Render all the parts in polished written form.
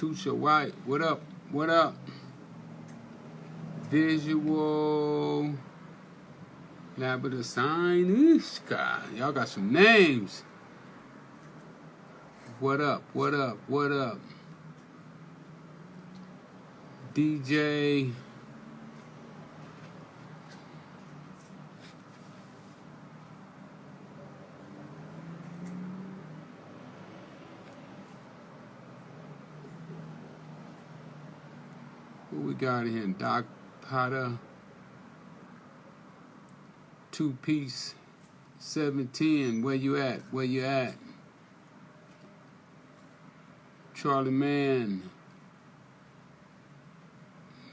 Tusha White, what up? What up? Visual Labrador Sign. God, y'all got some names. What up? What up? What up? DJ. Who we got in here? Doc Potter. 2-piece. 710. Where you at? Where you at? Charlie Man.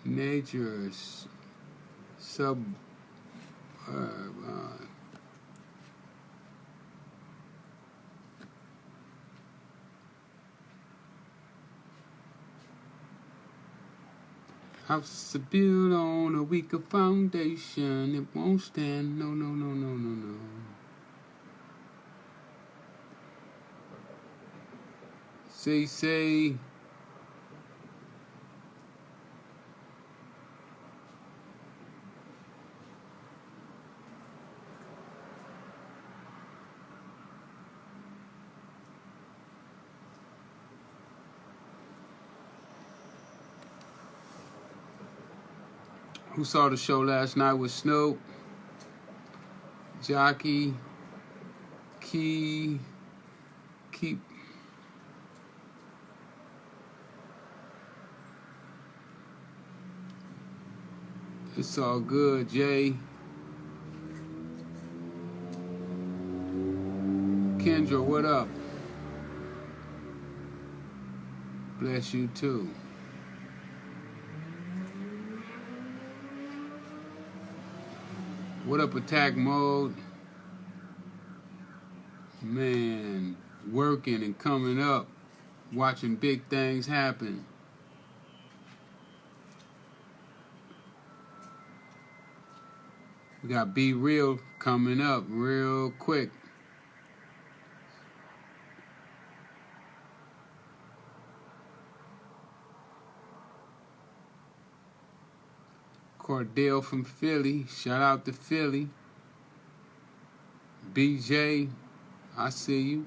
Nature's sub. House built on a weaker foundation. It won't stand. No, no, no, no, no, no. Say. Who saw the show last night with Snoop? Jockey. Keep. It's all good, Jay. Kendra, what up? Bless you too. What up, attack mode? Man, working and coming up, watching big things happen. We got Be Real coming up real quick. Cordell from Philly. Shout out to Philly. BJ, I see you.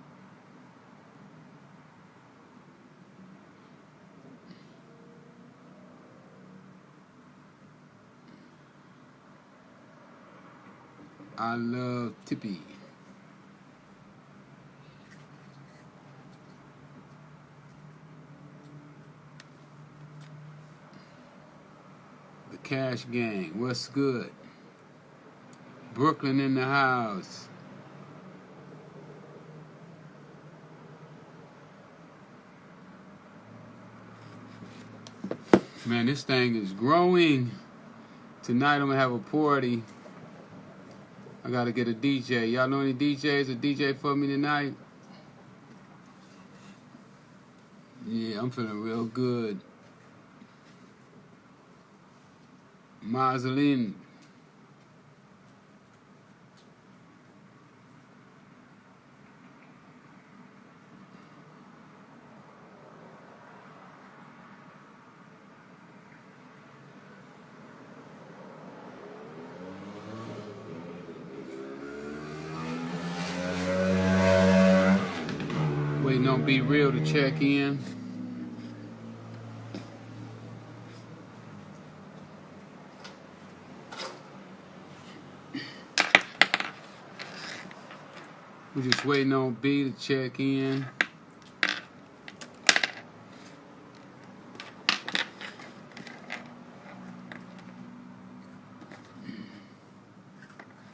I love Tippy. Cash Gang, what's good? Brooklyn in the house. Man, this thing is growing. Tonight I'm gonna have a party. I gotta get a DJ. Y'all know any DJs? A DJ for me tonight? Yeah, I'm feeling real good. Mausoleum. Waiting on Be Real to check in. We're just waiting on B to check in.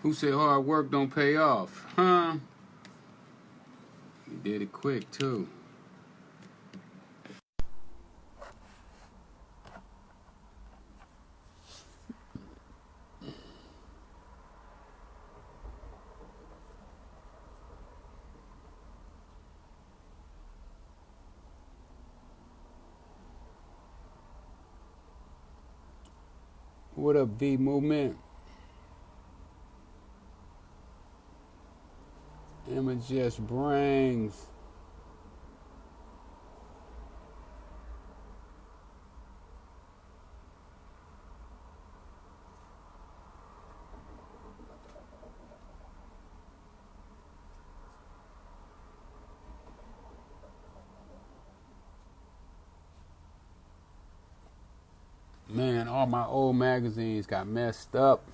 Who said hard work don't pay off? Huh? You did it quick, too. What up, V Movement? Emma just brings. my old magazines got messed up,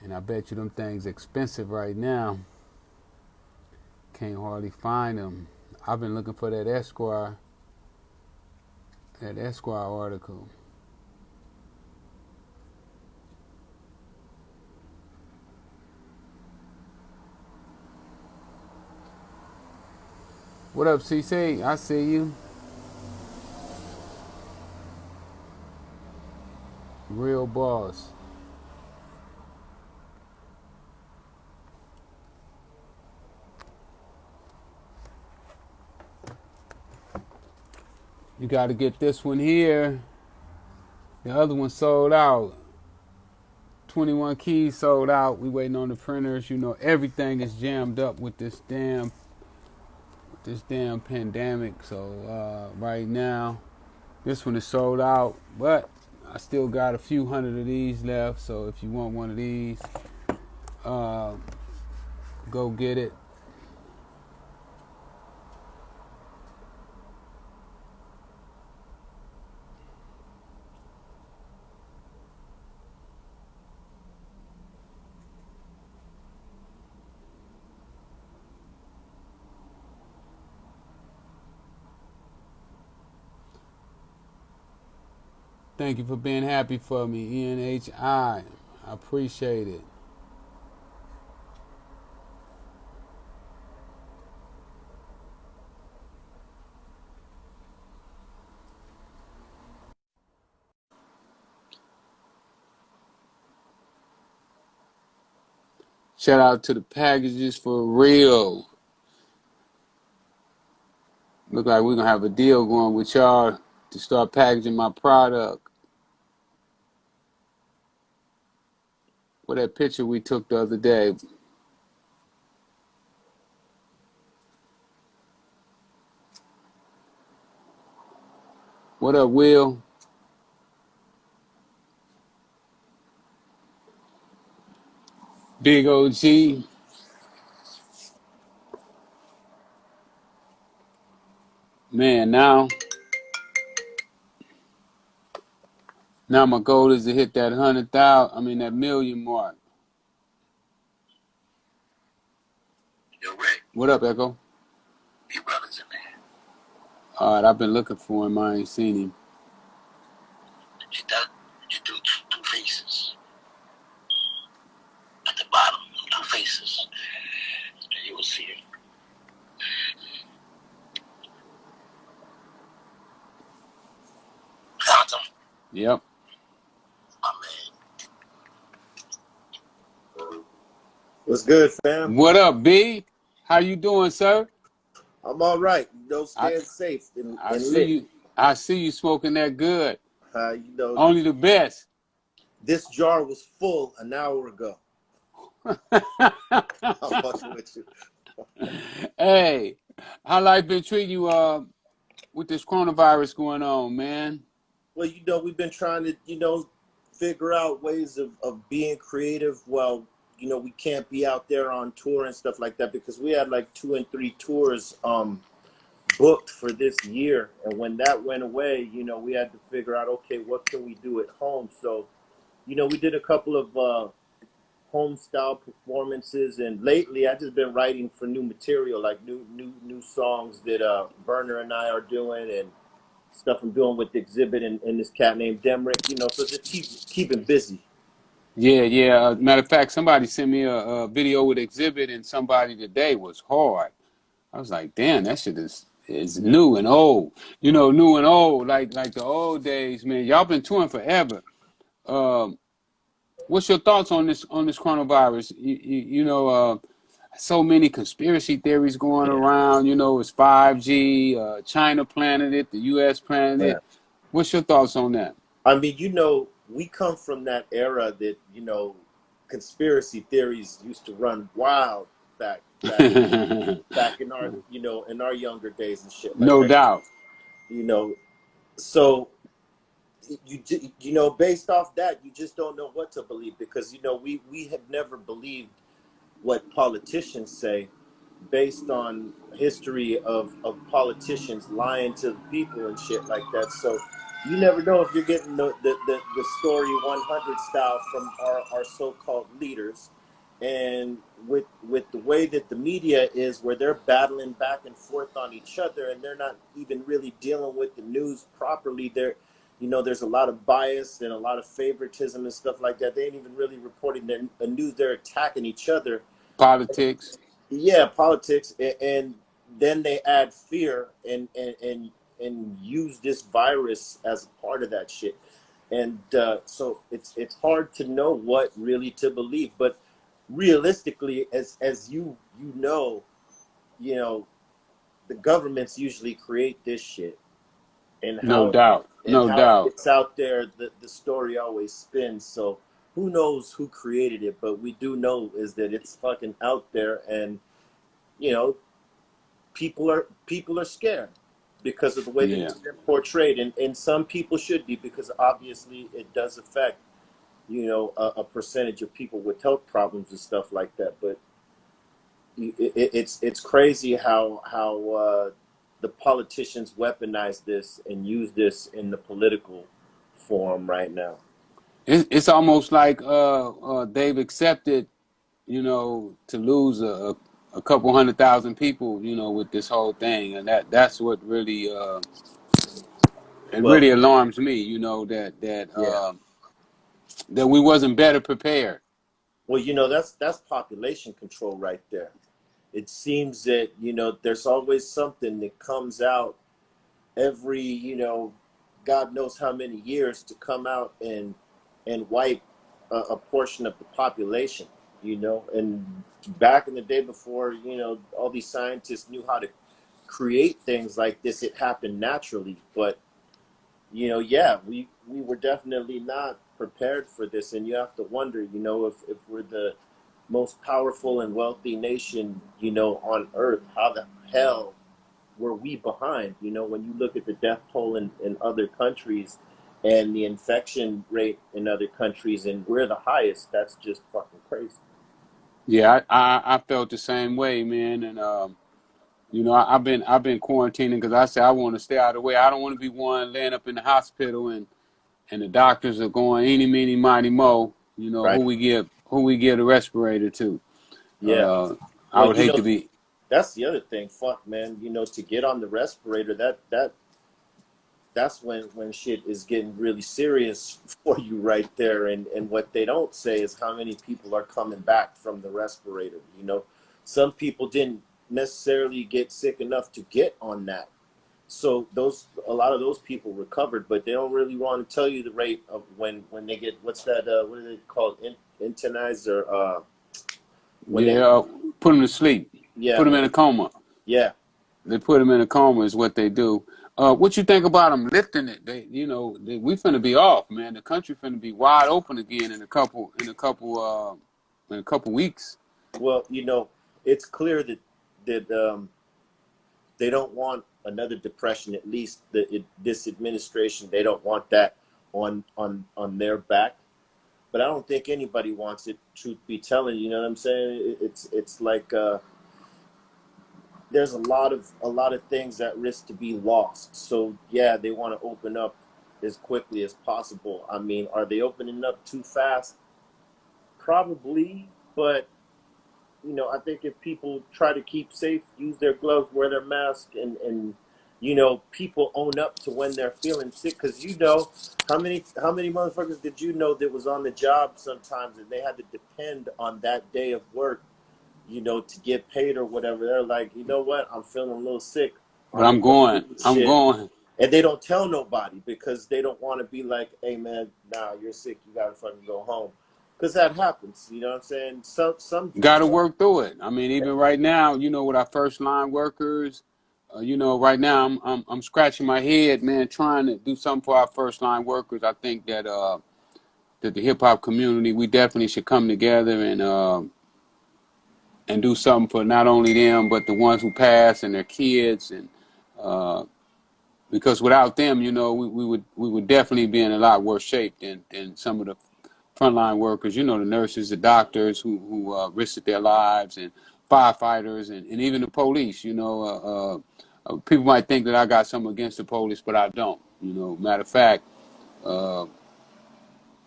and I bet you them things expensive right now. Can't hardly find them. I've been looking for that Esquire article. What up, CC? I see you. Real boss. You got to get this one here. The other one sold out. 21 keys sold out. We waiting on the printers. You know, everything is jammed up with this damn pandemic. So right now, this one is sold out. But I still got a few hundred of these left. So if you want one of these, go get it. Thank you for being happy for me, ENHI. I appreciate it. Shout out to the packages for real. Look like we're going to have a deal going with y'all to start packaging my product. What that picture we took the other day. What up, Will? Big OG. Man, now my goal is to hit that 100,000, that million mark. Yo, Rick. What up, Echo? Your brother's in there. All right, I've been looking for him. I ain't seen him. You do two faces. At the bottom, two faces. And you will see it. Found him? Yep. My man. What's good, fam? What up, B? How you doing, sir? I'm all right. Staying safe and lit. I see you smoking that good. Only the best. This jar was full an hour ago. I'm fucking with you. Hey, how life been treating you with this coronavirus going on, man? Well, we've been trying to, figure out ways of being creative while, we can't be out there on tour and stuff like that, because we had like 2 and 3 tours booked for this year. And when that went away, we had to figure out, okay, what can we do at home? So, we did a couple of home style performances, and lately I just been writing for new material, like new songs that Burner and I are doing, and stuff I'm doing with Exhibit and this cat named Demrick, so just keeping busy. Yeah. Matter of fact, somebody sent me a video with Exhibit and somebody today was hard. I was like, damn, that shit is new and old. New and old, like the old days, man. Y'all been touring forever. What's your thoughts on this coronavirus? So many conspiracy theories going around. It's 5G. China planted it. The U.S. planted it. What's your thoughts on that? I mean, we come from that era that conspiracy theories used to run wild back in our in our younger days and shit. Like no that. doubt. So based off that, you just don't know what to believe, because we have never believed what politicians say, based on history of politicians lying to the people and shit like that. So you never know if you're getting the story 100 style from our so-called leaders. And with the way that the media is, where they're battling back and forth on each other, and they're not even really dealing with the news properly. There's a lot of bias and a lot of favoritism and stuff like that. They ain't even really reporting the news. They're attacking each other. Politics. Yeah, politics, and then they add fear and use this virus as a part of that shit. And so it's hard to know what really to believe. But realistically, as you know, the governments usually create this shit, and No how doubt. and No how it doubt. gets out there, the story always spins. So who knows who created it? But we do know is that it's fucking out there, and you know, people are scared because of the way that Yeah. it's been portrayed, and some people should be, because obviously it does affect a percentage of people with health problems and stuff like that. But it's crazy how the politicians weaponize this and use this in the political form right now. It's almost like they've accepted, to lose a couple 100,000 people, with this whole thing, and that's what really it Well, really alarms me, yeah. that we wasn't better prepared. Well, that's population control right there. It seems that there's always something that comes out every God knows how many years, to come out and wipe a portion of the population. And back in the day, before all these scientists knew how to create things like this, it happened naturally. But yeah, we were definitely not prepared for this. And you have to wonder, if we're the most powerful and wealthy nation on earth, how the hell were we behind? When you look at the death toll in other countries and the infection rate in other countries, and we're the highest, that's just fucking crazy. Yeah, I felt the same way, man, and I've been quarantining because I said I want to stay out of the way. I don't want to be one laying up in the hospital and the doctors are going eeny meeny miny mo. Right. Who we give the respirator to. Yeah. Uh, I Well, would hate to be. that's the other thing. Fuck, man. To get on the respirator, that's when shit is getting really serious for you right there. And what they don't say is how many people are coming back from the respirator. Some people didn't necessarily get sick enough to get on that. So a lot of those people recovered, but they don't really want to tell you the rate of when they get, what's that? What are they called? Internized, or when they, Yeah, put them to sleep. yeah, Put them in a coma. yeah. They put them in a coma is what they do. What you think about them lifting it? We finna be off, man. The country finna be wide open again in a couple weeks. Well, it's clear that they don't want another depression. At least this administration, they don't want that on their back. But I don't think anybody wants it. Truth be telling, you know what I'm saying? It's like there's a lot of things at risk to be lost. So yeah, they want to open up as quickly as possible. I mean, are they opening up too fast? Probably, but I think if people try to keep safe, use their gloves, wear their mask, and people own up to when they're feeling sick, because how many motherfuckers did you know that was on the job sometimes and they had to depend on that day of work, to get paid or whatever. They're like, you know what, I'm feeling a little sick. But I'm gonna I'm go do going. this I'm shit. going. And they don't tell nobody because they don't want to be like, hey man, nah, you're sick, you gotta fucking go home. Because that happens, you know what I'm saying? Got to work through it. I mean, even right now, with our first line workers, right now I'm scratching my head, man, trying to do something for our first line workers. I think that the hip hop community, we definitely should come together and do something for not only them but the ones who pass and their kids, and uh, because without them, we would definitely be in a lot worse shape than some of the frontline workers. The nurses, the doctors who risked their lives, and firefighters, and even the police. People might think that I got something against the police, but I don't. You know, matter of fact, uh,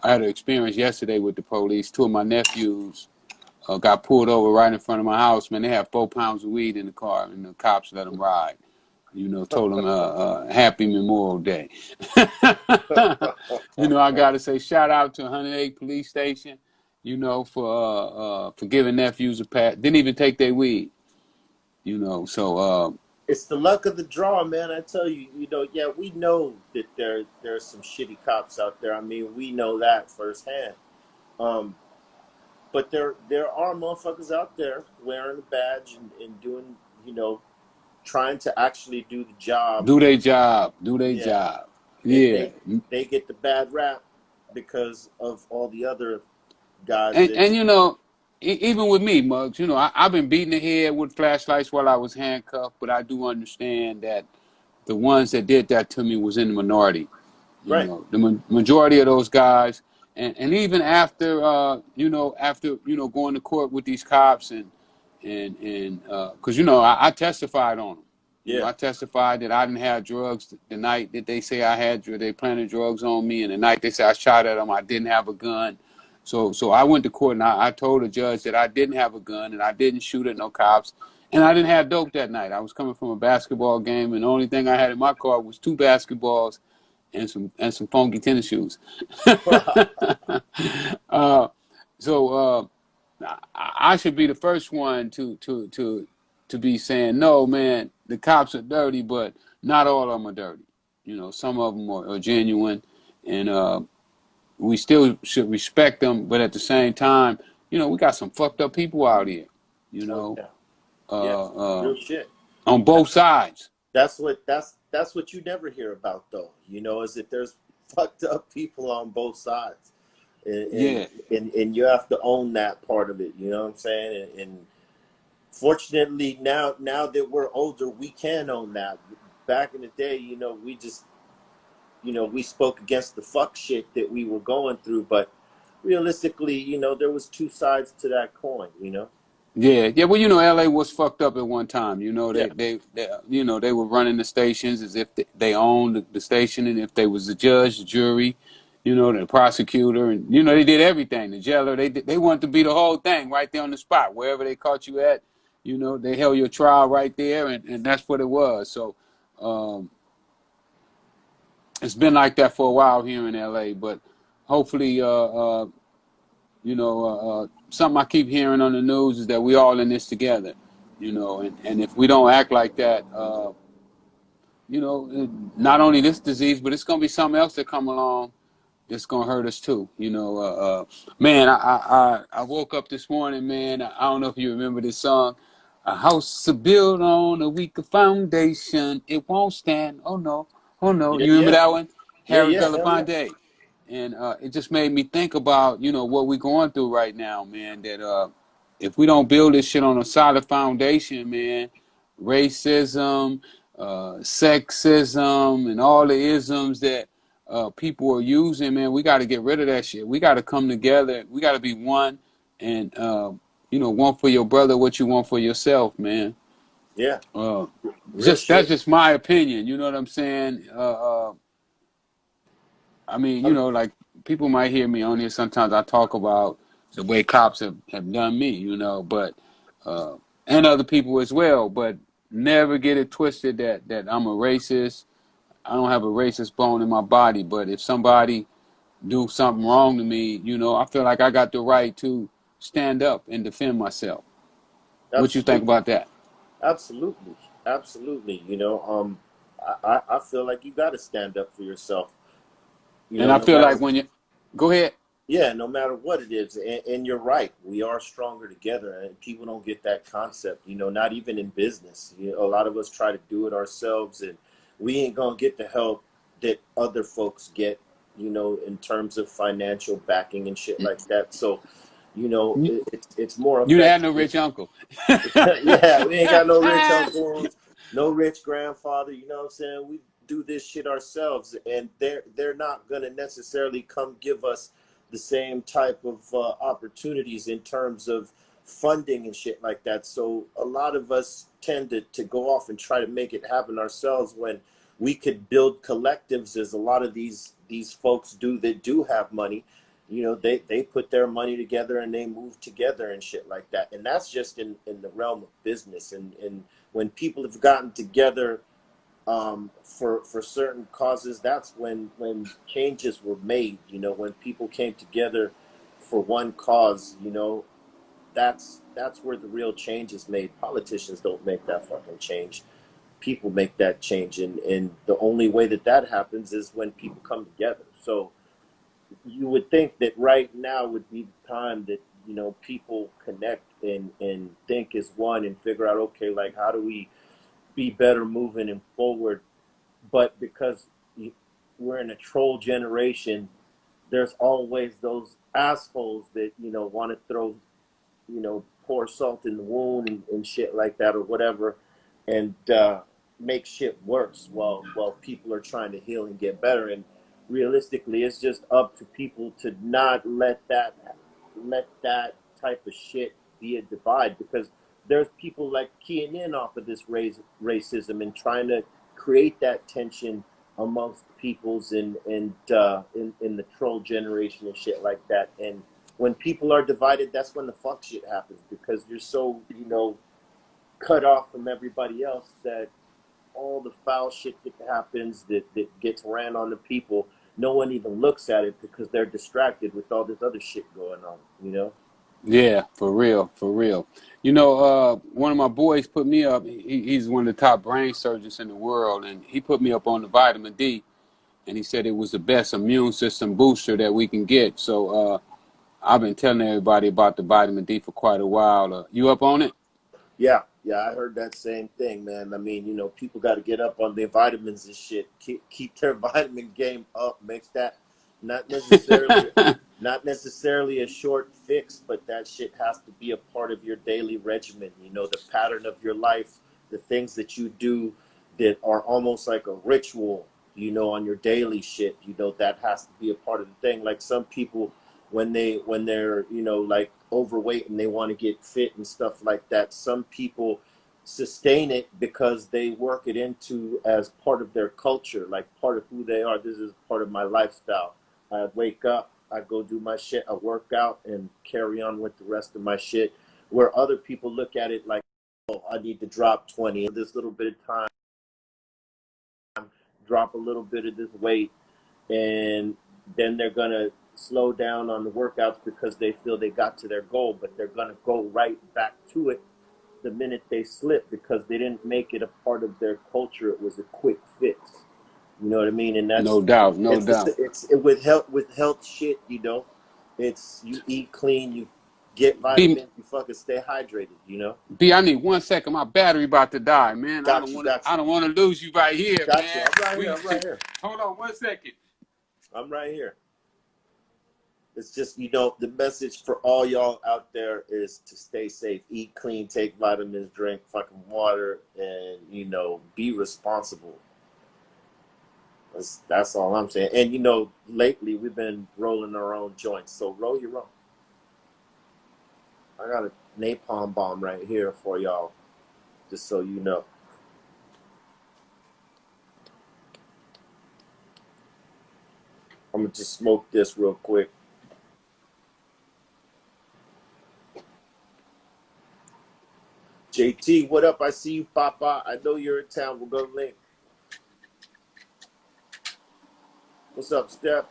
I had an experience yesterday with the police. Two of my nephews got pulled over right in front of my house. Man, they had 4 pounds of weed in the car, and the cops let them ride. You know, told them Happy Memorial Day. You know, I got to say shout out to 108 Police Station. You know, for giving nephews a pass. Didn't even take their weed. You know, so It's the luck of the draw, man. I tell you, you know, yeah, we know that there's some shitty cops out there. I mean, we know that firsthand. Um, but there are motherfuckers out there wearing a badge and doing, you know, trying to actually do the job. do their job. Do their Yeah, job. and Yeah. they get the bad rap because of all the other guys And that. and you know, even with me, Muggs, you know, I've been beating the head with flashlights while I was handcuffed, but I do understand that the ones that did that to me was in the minority. You Right. know, the majority of those guys, and even after, going to court with these cops and because you know I testified on them. You know, Yeah. I testified that I didn't have drugs the night that they say I had. They planted drugs on me, and the night they say I shot at them, I didn't have a gun. So I went to court and I told the judge that I didn't have a gun and I didn't shoot at no cops. And I didn't have dope that night. I was coming from a basketball game, and the only thing I had in my car was 2 basketballs and some funky tennis shoes. uh, so I should be the first one to be saying, no, man, the cops are dirty, but not all of them are dirty. You know, some of them are genuine, and we still should respect them. But at the same time, you know, we got some fucked up people out here. You Oh know, yeah. Yeah. uh, Real shit. on both sides. That's what you never hear about though. You know, is that there's fucked up people on both sides, and and Yeah, and you have to own that part of it. You know what I'm saying? And fortunately, now that we're older, we can own that. Back in the day, you know, we just, you know, we spoke against the fuck shit that we were going through, but realistically, you know, there was two sides to that coin. You know? yeah. Well, you know, L.A. was fucked up at one time. You know, Yeah. they were running the stations as if they owned the station, and if they was the judge, the jury, you know, the prosecutor, and you know, they did everything. The jailer, they wanted to be the whole thing right there on the spot, wherever they caught you at. You know, they held your trial right there, and that's what it was. So, um, it's been like that for a while here in L.A. But hopefully, something I keep hearing on the news is that we all in this together, you know, and if we don't act like that, not only this disease, but it's gonna be something else that come along that's gonna hurt us too. You know, man, I woke up this morning, man. I don't know if you remember this song. A house built on a weaker foundation, it won't stand. Oh no, oh no. Yeah. You remember Yeah. that one? Yeah. Harry Yeah. Hell yeah. Belafonte. And it just made me think about, you know, what we're going through right now, man. That if we don't build this shit on a solid foundation, man, racism, sexism, and all the isms that people are using, man, we got to get rid of that shit. We got to come together. We got to be one, and one for your brother, what you want for yourself, man. Yeah. Uh, Real just that's shit. just my opinion. You know what I'm saying? I mean, you Um, know, like people might hear me on here. Sometimes I talk about the way cops have done me, you know, but uh, and other people as well. But never get it twisted that I'm a racist. I don't have a racist bone in my body. But if somebody do something wrong to me, you know, I feel like I got the right to stand up and defend myself. What you think Absolutely. about that? Absolutely. Absolutely. You know, I feel like you got to stand up for yourself. You And know, I no feel like matter, when you go ahead. yeah, no matter what it is. And you're right. We are stronger together, and people don't get that concept. You know, not even in business. You know, a lot of us try to do it ourselves, and we ain't gonna get the help that other folks get. You know, in terms of financial backing and shit like that. So, you know, You it's more you had effective. no rich uncle. Yeah, we ain't got no rich uncles, no rich grandfather. You know what I'm saying? We do this shit ourselves, and they're not gonna necessarily come give us the same type of opportunities in terms of funding and shit like that. So a lot of us tend to go off and try to make it happen ourselves when we could build collectives, as a lot of these folks do that do have money. You know, they put their money together and they move together and shit like that. And that's just in the realm of business. And when people have gotten together for certain causes, that's when changes were made. You know, when people came together for one cause, you know, that's where the real change is made. Politicians don't make that fucking change. People make that change, and the only way that happens is when people come together. So you would think that right now would be the time that, you know, people connect and think as one and figure out, okay, like, how do we be better moving and forward? But because we're in a troll generation, there's always those assholes that, you know, want to throw, you know, pour salt in the wound and shit like that or whatever, and make shit worse while people are trying to heal and get better. And realistically, it's just up to people to not let that type of shit be a divide, because there's people like keying in off of this racism and trying to create that tension amongst peoples in the troll generation and shit like that. And when people are divided, that's when the fuck shit happens, because you're so, you know, cut off from everybody else that all the foul shit that happens, that gets ran on the people, no one even looks at it because they're distracted with all this other shit going on, you know? Yeah, for real, for real. You know, one of my boys put me up. He's one of the top brain surgeons in the world, and he put me up on the vitamin D, and he said it was the best immune system booster that we can get. So I've been telling everybody about the vitamin D for quite a while. You up on it? Yeah, I heard that same thing, man. I mean, you know, people got to get up on their vitamins and shit. Keep their vitamin game up. Makes that not necessarily a short fix, but that shit has to be a part of your daily regimen. You know, the pattern of your life, the things that you do that are almost like a ritual, you know, on your daily shit. You know, that has to be a part of the thing. Like some people, when they're, you know, like overweight and they want to get fit and stuff like that, some people sustain it because they work it into as part of their culture, like part of who they are. This is part of my lifestyle. I wake up, I go do my shit, I work out and carry on with the rest of my shit. Where other people look at it like, oh, I need to drop 20 this little bit of time, drop a little bit of this weight, and then they're gonna slow down on the workouts because they feel they got to their goal, but they're gonna go right back to it the minute they slip because they didn't make it a part of their culture. It was a quick fix. You know what I mean? And No that's doubt, no doubt. it's with health shit. You know, it's you eat clean, you get B, vitamins, you fucking stay hydrated. You know. B, I need 1 second. My battery about to die, man. Got you. I don't want to lose you right here, Got you. man. I'm right here. We I'm right here. hold on 1 second. I'm right here. It's just, you know, the message for all y'all out there is to stay safe, eat clean, take vitamins, drink fucking water, and, you know, be responsible. That's all I'm saying. And, you know, lately we've been rolling our own joints. So roll your own. I got a napalm bomb right here for y'all, just so you know. I'm going to just smoke this real quick. JT, what up? I see you, Papa. I know you're in town. We're going to link. What's up, Steph?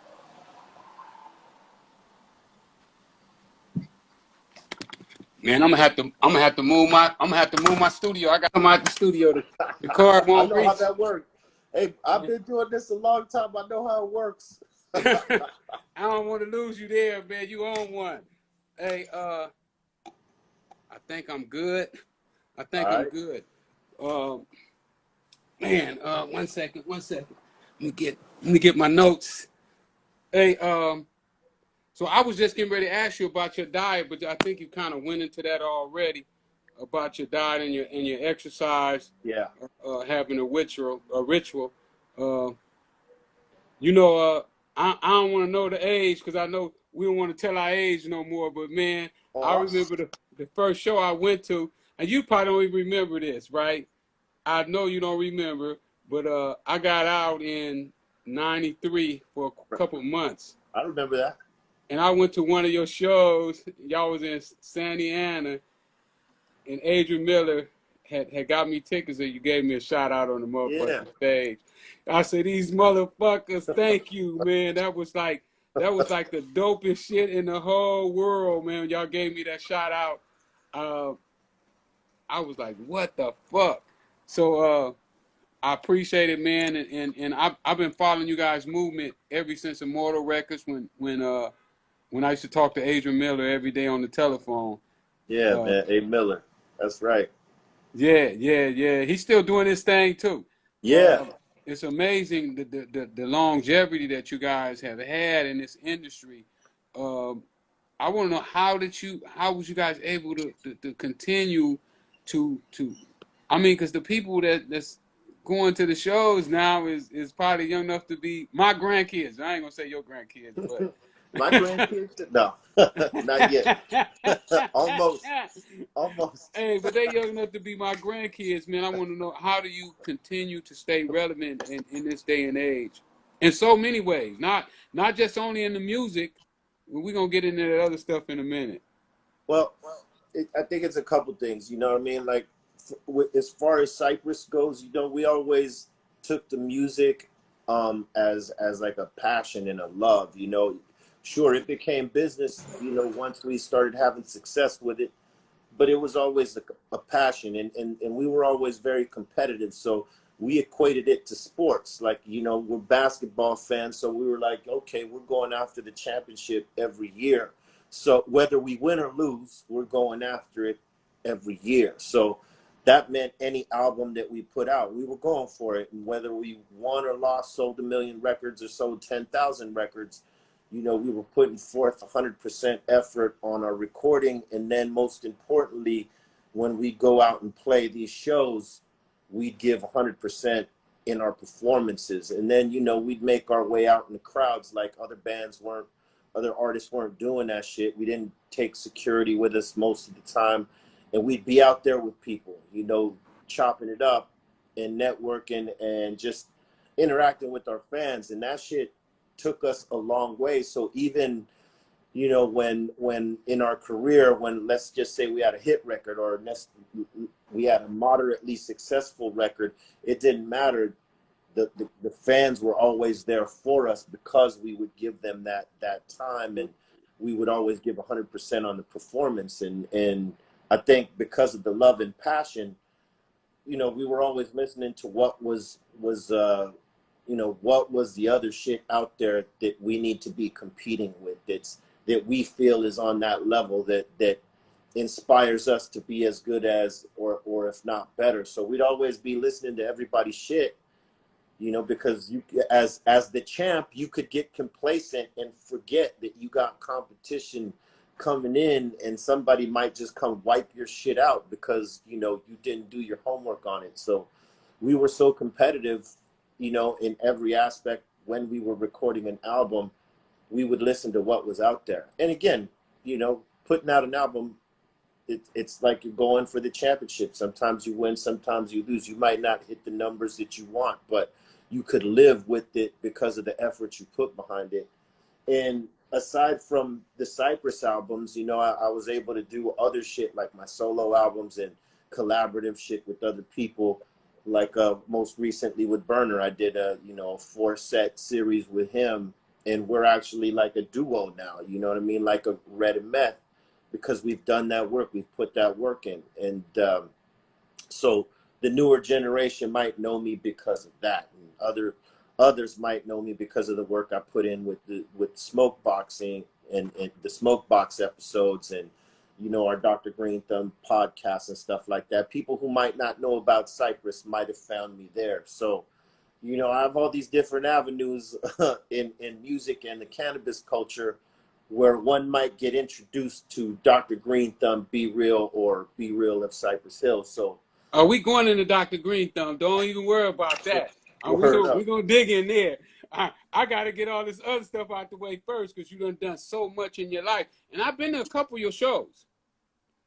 Man, I'm gonna have to move my studio. I got to come out the studio. The card I won't know how reach. that works. Hey, I've been doing this a long time. I know how it works. I don't want to lose you there, man. You own one. Hey, I think I'm good. I All think I'm right. good. Man, 1 second. Let me get my notes. Hey, so I was just getting ready to ask you about your diet, but I think you kind of went into that already about your diet and your exercise. Yeah. Having a ritual. You know, I don't want to know the age because I know we don't want to tell our age no more. But man, I Oh, remember the first show I went to, and you probably don't even remember this, right? I know you don't remember, But I got out in '93 for a couple months. I remember that. And I went to one of your shows. Y'all was in Santa Ana, and Adrian Miller had got me tickets, and you gave me a shout out on the Yeah. motherfucking stage. I said, "These motherfuckers, thank you, man. That was like the dopest shit in the whole world, man. Y'all gave me that shout out. I was like, what the fuck? So I appreciate it, man, and I've been following you guys' movement ever since Immortal Records when I used to talk to Adrian Miller every day on the telephone. Yeah, man. A Miller. That's right. Yeah. He's still doing his thing too. Yeah. It's amazing the longevity that you guys have had in this industry. I want to know how was you guys able to continue to I mean, because the people that's going to the shows now is probably young enough to be my grandkids. I ain't gonna say your grandkids, but My grandkids? No, not yet. Almost. Hey, but they young enough to be my grandkids, man. I want to know, how do you continue to stay relevant in this day and age? In so many ways, not just only in the music. We're gonna get into that other stuff in a minute. Well, I think it's a couple things. You know what I mean? Like, as far as Cypress goes, you know, we always took the music as like a passion and a love. You know, sure, it became business. You know, once we started having success with it, but it was always a passion, and we were always very competitive. So we equated it to sports. Like, you know, we're basketball fans, so we were like, okay, we're going after the championship every year. So whether we win or lose, we're going after it every year. So that meant any album that we put out, we were going for it. And whether we won or lost, sold 1 million records or sold 10,000 records, you know, we were putting forth 100% effort on our recording. And then most importantly, when we go out and play these shows, we'd give 100% in our performances. And then, you know, we'd make our way out in the crowds like other artists weren't doing that shit. We didn't take security with us most of the time. And we'd be out there with people, you know, chopping it up and networking and just interacting with our fans. And that shit took us a long way. So even, you know, when in our career, when let's just say we had a hit record or we had a moderately successful record, it didn't matter. The fans were always there for us because we would give them that time, and we would always give 100% on the performance. And I think because of the love and passion, you know, we were always listening to what was you know, what was the other shit out there that we need to be competing with, that we feel is on that level that inspires us to be as good as or if not better. So we'd always be listening to everybody's shit, you know, because you as the champ, you could get complacent and forget that you got competition coming in, and somebody might just come wipe your shit out because, you know, you didn't do your homework on it. So we were so competitive, you know, in every aspect. When we were recording an album, we would listen to what was out there. And again, you know, putting out an album, it's like you're going for the championship. Sometimes you win, sometimes you lose. You might not hit the numbers that you want, but you could live with it because of the effort you put behind it. And aside from the Cypress albums, you know, I was able to do other shit like my solo albums and collaborative shit with other people. Like most recently with Burner, I did a 4-set series with him, and we're actually like a duo now. You know what I mean? Like a Red and Meth, because we've done that work, we've put that work in, and so the newer generation might know me because of that, and others might know me because of the work I put in with smoke boxing and the smoke box episodes, and you know, our Dr. Green Thumb podcast and stuff like that. People who might not know about Cypress might have found me there. So, you know, I have all these different avenues in music and the cannabis culture where one might get introduced to Dr. Green Thumb, Be Real, or Be Real of Cypress Hill. So, Are we going into Dr. Green Thumb? Don't even worry about that. word We're up. gonna dig in there. I gotta get all this other stuff out the way first, because you done so much in your life. And I've been to a couple of your shows.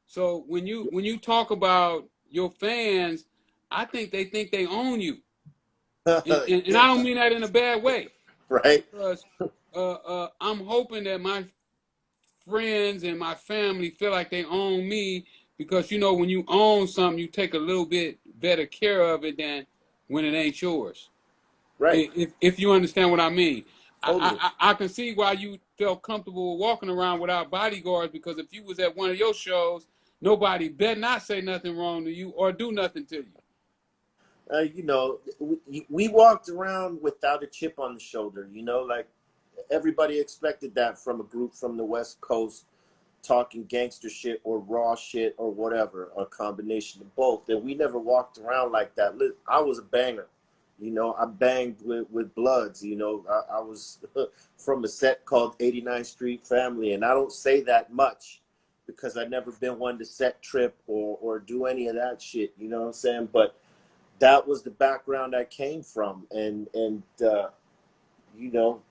So when you talk about your fans, I think they own you. And I don't mean that in a bad way, Right. because I'm hoping that my friends and my family feel like they own me, because you know when you own something, you take a little bit better care of it than when it ain't yours. Right. If you understand what I mean, Totally. I can see why you felt comfortable walking around without bodyguards, because if you was at one of your shows, nobody better not say nothing wrong to you or do nothing to you. You know, we walked around without a chip on the shoulder. You know, like everybody expected that from a group from the West Coast talking gangster shit or raw shit or whatever, a combination of both. And we never walked around like that. I was a banger. You know, I banged with Bloods. You know, I was from a set called 89th Street Family. And I don't say that much because I've never been one to set trip or do any of that shit. You know what I'm saying? But that was the background I came from. And you know,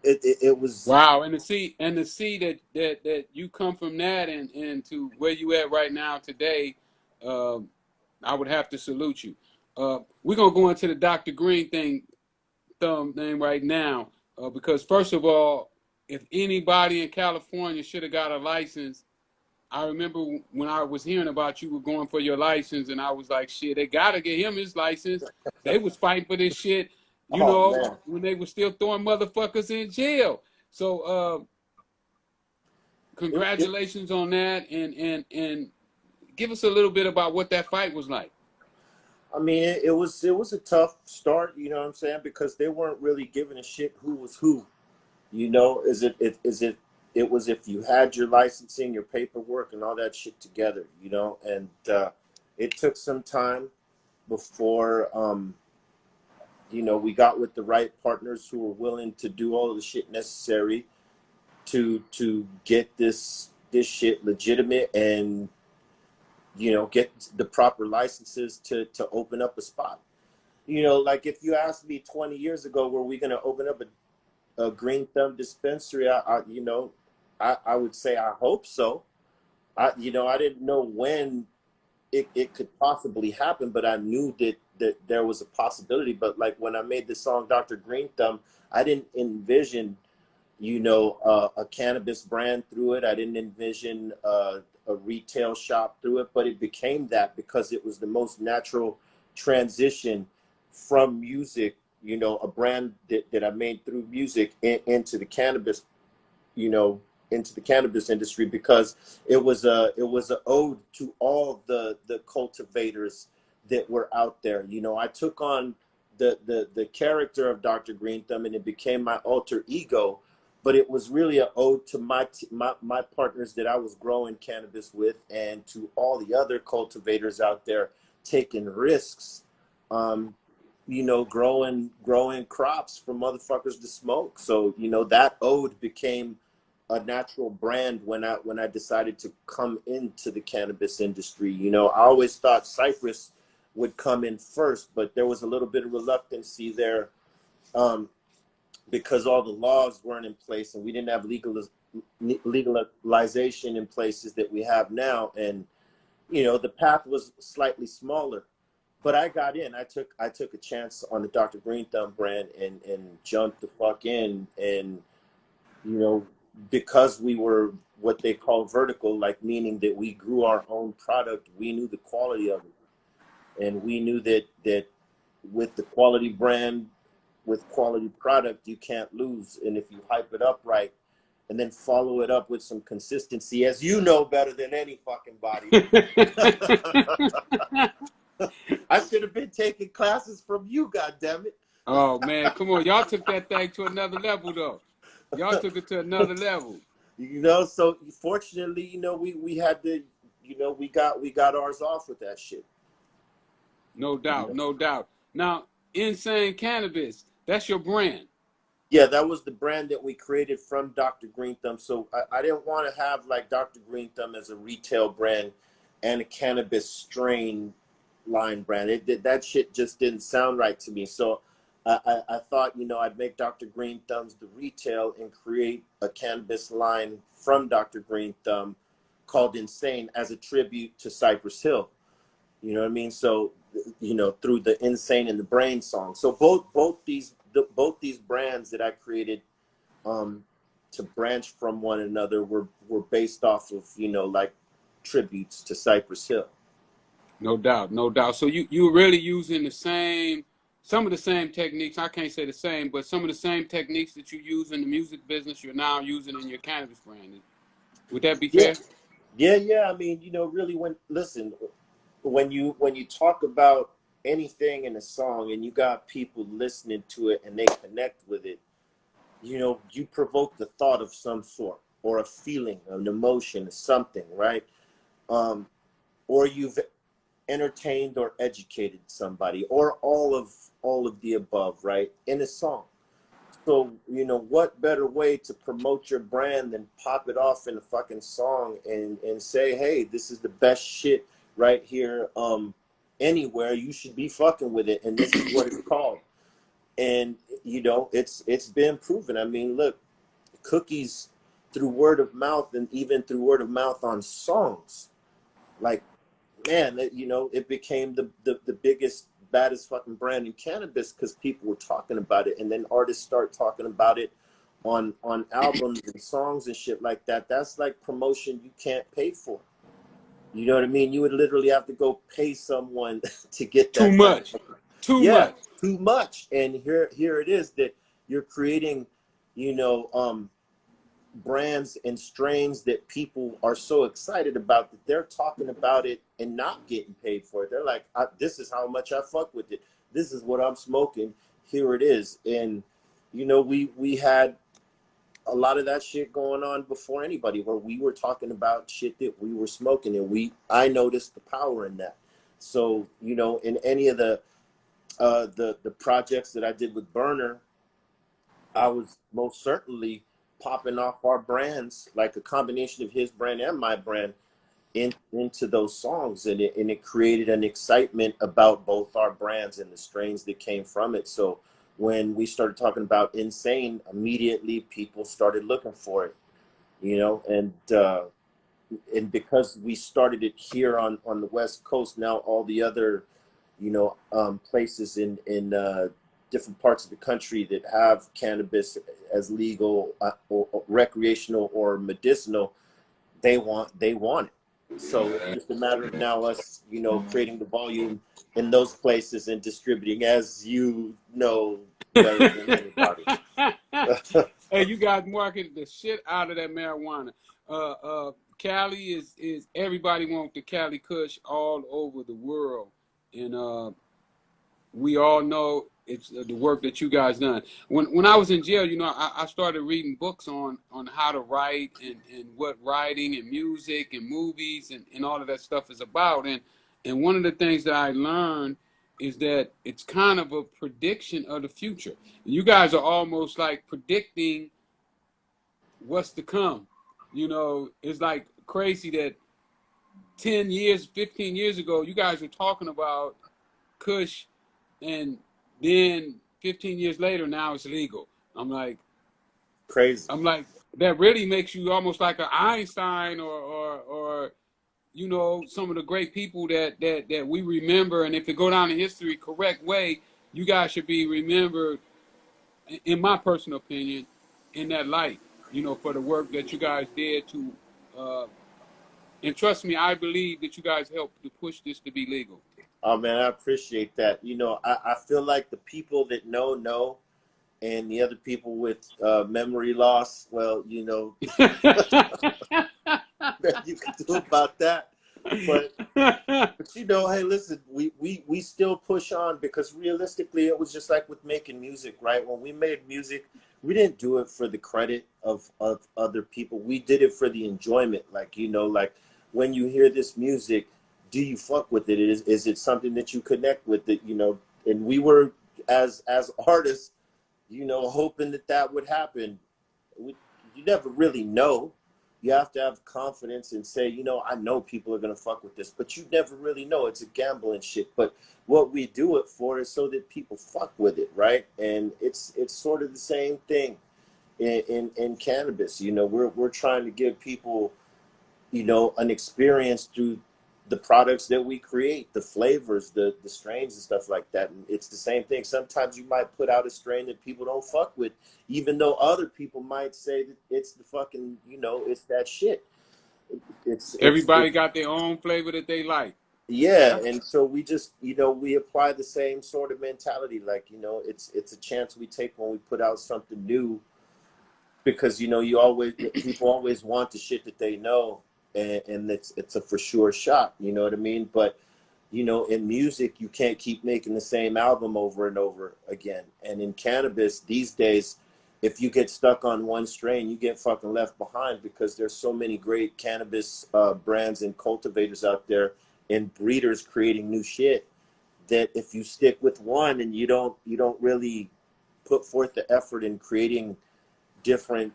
it was. Wow, and to see that you come from that and to where you at right now today, I would have to salute you. We're gonna go into the Dr. Green thing right now, because first of all, if anybody in California should have got a license, I remember when I was hearing about you were going for your license, and I was like, shit, they gotta get him his license. They was fighting for this shit, you Oh know, man. when they were still throwing motherfuckers in jail. So It, congratulations on that, and give us a little bit about what that fight was like. I mean, it was a tough start, you know what I'm saying? Because they weren't really giving a shit who was who. You know, it was if you had your licensing, your paperwork, and all that shit together, you know. And it took some time before you know, we got with the right partners who were willing to do all of the shit necessary to get this shit legitimate and you know get the proper licenses to open up a spot. You know, like if you asked me 20 years ago, were we going to open up a green thumb dispensary? You know, I would say I hope so. You know, I didn't know when it could possibly happen, but I knew that there was a possibility. But like when I made the song Dr. Green Thumb, I didn't envision, you know, a cannabis brand through it. I didn't envision a retail shop through it, but it became that because it was the most natural transition from music, you know, a brand that I made through music into the cannabis, you know, into the cannabis industry, because it was a ode to all the cultivators that were out there. You know, I took on the character of Dr. Green Thumb and it became my alter ego, but it was really an ode to my partners that I was growing cannabis with and to all the other cultivators out there taking risks, you know, growing crops for motherfuckers to smoke. So, you know, that ode became a natural brand when I decided to come into the cannabis industry. You know, I always thought Cypress would come in first, but there was a little bit of reluctancy there, because all the laws weren't in place and we didn't have legalization in places that we have now. And, you know, the path was slightly smaller, but I got in. I took a chance on the Dr. Green Thumb brand and jumped the fuck in. And, you know, because we were what they call vertical, like meaning that we grew our own product, we knew the quality of it. And we knew that with the quality brand, with quality product, you can't lose. And if you hype it up right and then follow it up with some consistency, as you know better than any fucking body. I should have been taking classes from you, goddammit. Oh man, come on, y'all took that thing to another level though. Y'all took it to another level. You know, so fortunately, you know, we had to, you know, we got ours off with that shit. No You doubt, know? no doubt. Now, Insane Cannabis, that's your brand. Yeah, that was the brand that we created from Dr. Green Thumb. So I didn't want to have like Dr. Green Thumb as a retail brand and a cannabis strain line brand. That shit just didn't sound right to me. So I thought, you know, I'd make Dr. Green Thumbs the retail and create a cannabis line from Dr. Green Thumb called Insane as a tribute to Cypress Hill. You know what I mean? So you know, through the Insane in the Brain song. So both these brands that I created to branch from one another were based off of, you know, like tributes to Cypress Hill. No doubt, no doubt. So you're really using some of the same techniques. I can't say the same, but some of the same techniques that you use in the music business, you're now using in your cannabis brand. Would that be Yeah, fair? yeah. I mean, you know, really, when you talk about anything in a song and you got people listening to it and they connect with it, you know, you provoke the thought of some sort or a feeling, an emotion, something, right? Or you've entertained or educated somebody, or all of the above, right, in a song. So, you know, what better way to promote your brand than pop it off in a fucking song and say, hey, this is the best shit right here, anywhere. You should be fucking with it, and this is what it's called. And you know, it's been proven. I mean, look, cookies through word of mouth, and even through word of mouth on songs, like, man, you know, it became the biggest, baddest fucking brand in cannabis because people were talking about it, and then artists start talking about it on albums and songs and shit like that. That's like promotion you can't pay for. You know what I mean? You would literally have to go pay someone to get Too that kind much, of, too yeah, much. too much. And here it is that you're creating, you know, brands and strains that people are so excited about that they're talking about it and not getting paid for it. They're like, this is how much I fuck with it. This is what I'm smoking. Here it is. And, you know, we had a lot of that shit going on before anybody, where we were talking about shit that we were smoking, and I noticed the power in that. So, you know, in any of the projects that I did with Burner, I was most certainly popping off our brands, like a combination of his brand and my brand, into those songs, and it created an excitement about both our brands and the strains that came from it. So when we started talking about Insane, immediately people started looking for it, you know, and because we started it here on the West Coast, now all the other, you know, places in different parts of the country that have cannabis as legal, or recreational or medicinal, they want it. So it's just a matter of now us, you know, creating the volume in those places and distributing, as you know better than anybody. Hey, you guys market the shit out of that marijuana. Cali is everybody wants the Cali Kush all over the world, and we all know it's the work that you guys done. When I was in jail, you know, I started reading books on how to write and what writing and music and movies and all of that stuff is about. And one of the things that I learned is that it's kind of a prediction of the future. You guys are almost like predicting what's to come. You know, it's like crazy that 10 years, 15 years ago, you guys were talking about Kush, and then 15 years later, now it's legal. Crazy. I'm like, that really makes you almost like an Einstein, or you know, some of the great people that we remember. And if it go down in history correct way, you guys should be remembered, in my personal opinion, in that light. You know, for the work that you guys did to, and trust me, I believe that you guys helped to push this to be legal. Oh man, I appreciate that. You know, I feel like the people that know, and the other people with memory loss, well, you know, you can do about that. But you know, hey, listen, we still push on, because realistically, it was just like with making music, right? When we made music, we didn't do it for the credit of other people. We did it for the enjoyment. Like, you know, like when you hear this music, do you fuck with it? Is it something that you connect with? It, you know, and we were, as artists, you know, hoping that would happen. You never really know. You have to have confidence and say, you know, I know people are going to fuck with this, but you never really know. It's a gamble and shit. But what we do it for is so that people fuck with it, right? And it's sort of the same thing in cannabis. You know, we're trying to give people, you know, an experience through the products that we create, the flavors, the strains and stuff like that. And it's the same thing. Sometimes you might put out a strain that people don't fuck with, even though other people might say that it's the fucking, you know, it's that shit. Everybody got their own flavor that they like. Yeah, and so we just, you know, we apply the same sort of mentality. Like, you know, it's a chance we take when we put out something new, because, you know, people always want the shit that they know, and it's a for sure shot. You know what I mean? But, you know, in music, you can't keep making the same album over and over again. And in cannabis these days, if you get stuck on one strain, you get fucking left behind, because there's so many great cannabis brands and cultivators out there and breeders creating new shit, that if you stick with one and you don't really put forth the effort in creating different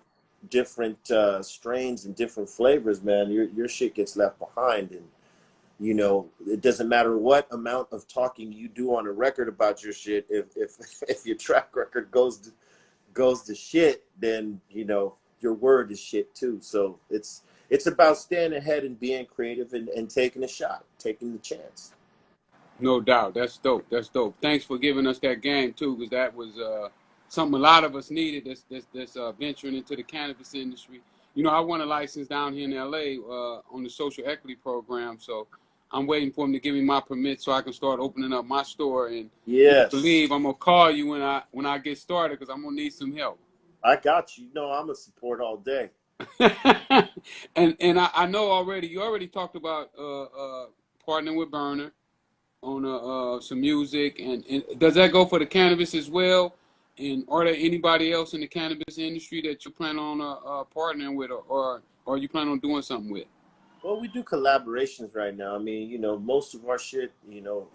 strains and different flavors, man, your shit gets left behind. And, you know, it doesn't matter what amount of talking you do on a record about your shit, if your track record goes to shit, then, you know, your word is shit too. So it's about staying ahead and being creative and taking a shot, taking the chance. No doubt. That's dope. That's dope. Thanks for giving us that game too, because that was something a lot of us needed. This venturing into the cannabis industry. You know, I won a license down here in LA on the social equity program, so I'm waiting for him to give me my permit so I can start opening up my store. And you can believe I'm gonna call you when I get started, because I'm gonna need some help. I got you. No, I'm a support all day. and I know already. You already talked about partnering with Burner on some music, and does that go for the cannabis as well? And are there anybody else in the cannabis industry that you plan on partnering with, or are you plan on doing something with? Well, we do collaborations right now. I mean, you know, most of our shit, you know,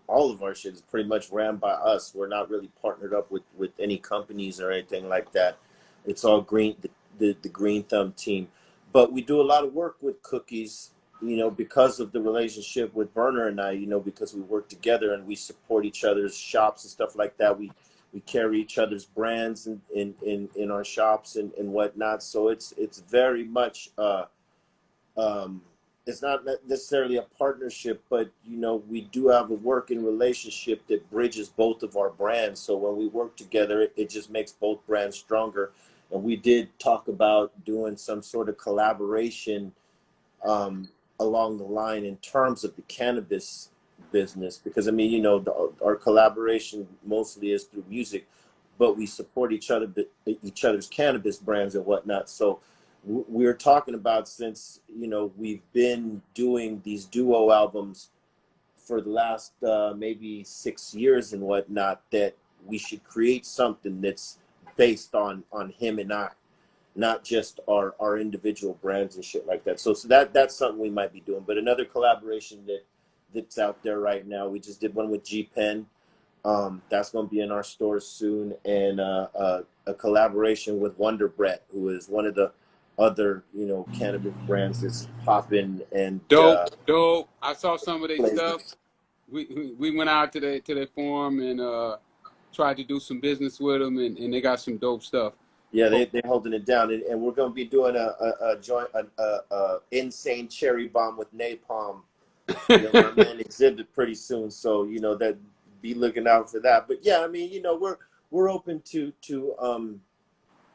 all of our shit is pretty much ran by us. We're not really partnered up with any companies or anything like that. It's all the Green Thumb team. But we do a lot of work with Cookies, you know, because of the relationship with Burner and I, you know, because we work together and we support each other's shops and stuff like that. We carry each other's brands in our shops and whatnot. So it's very much it's not necessarily a partnership, but, you know, we do have a working relationship that bridges both of our brands. So when we work together, it just makes both brands stronger. And we did talk about doing some sort of collaboration along the line in terms of the cannabis business, because, I mean, you know, our collaboration mostly is through music, but we support each other's cannabis brands and whatnot. So we're talking about, since, you know, we've been doing these duo albums for the last maybe 6 years and whatnot, that we should create something that's based on him and I, not just our individual brands and shit like that. So that's something we might be doing. But another collaboration that's out there right now, we just did one with G Pen. That's going to be in our stores soon, and a collaboration with Wonder Brett, who is one of the other, you know, cannabis brands that's popping. And Dope. I saw some of their stuff. places. We went out to their forum and tried to do some business with them, and they got some dope stuff. Yeah, they're holding it down, and we're going to be doing a joint, insane cherry bomb with napalm, you know what I mean, exhibit pretty soon. So, you know, that, be looking out for that. But yeah, I mean, you know, we're open to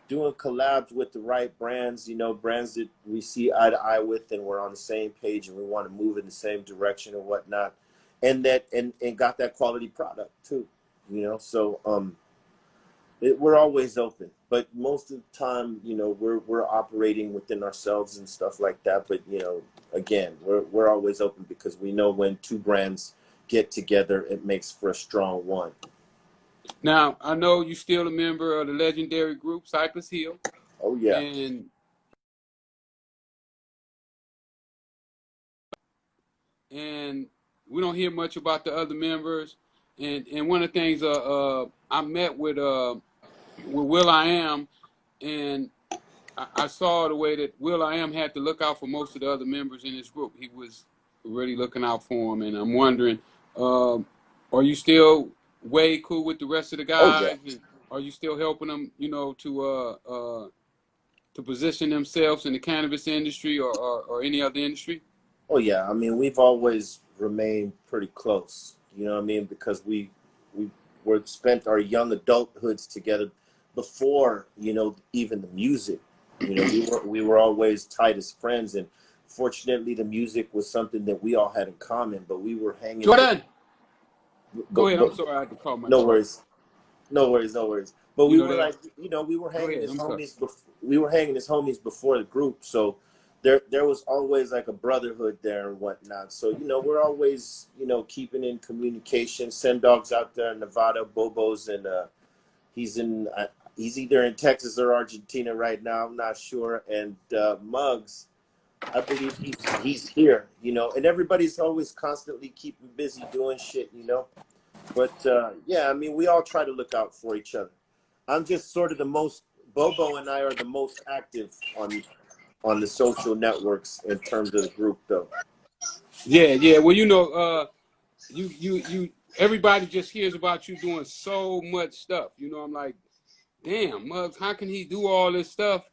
doing collabs with the right brands, you know, brands that we see eye to eye with, and we're on the same page, and we want to move in the same direction and whatnot, and got that quality product too, you know. So we're always open, but most of the time, you know, we're operating within ourselves and stuff like that. But, you know, again, we're always open, because we know when two brands get together, it makes for a strong one. Now, I know you're still a member of the legendary group Cypress Hill. Oh yeah. And we don't hear much about the other members. And one of the things I met with will.i.am, and I saw the way that will.i.am had to look out for most of the other members in this group. He was really looking out for them, and I'm wondering, are you still way cool with the rest of the guys? Oh, yeah. And are you still helping them, you know, to position themselves in the cannabis industry or any other industry? Oh yeah, I mean we've always remained pretty close. You know what I mean? Because we were spent our young adulthoods together before, you know, even the music. You know, we were always tight as friends, and fortunately the music was something that we all had in common. But we were hanging with, Jordan, go ahead. I'm but sorry, I had to call my no daughter. worries. No worries, no worries. But You we know were that. like, you know, we were Go hanging ahead. as I'm sorry. homies before. We were hanging as homies before the group, so there was always like a brotherhood there and whatnot. So you know, we're always, you know, keeping in communication. Send dogs out there in Nevada, Bobo's, and he's in he's either in Texas or Argentina right now. I'm not sure. And Muggs, I believe he's here. You know, and everybody's always constantly keeping busy doing shit. You know. But yeah, I mean, we all try to look out for each other. I'm just sort of the most. Bobo and I are the most active on the social networks in terms of the group, though. Yeah, yeah. Well, you know, you. Everybody just hears about you doing so much stuff. You know, I'm like, damn, Muggs, how can he do all this stuff,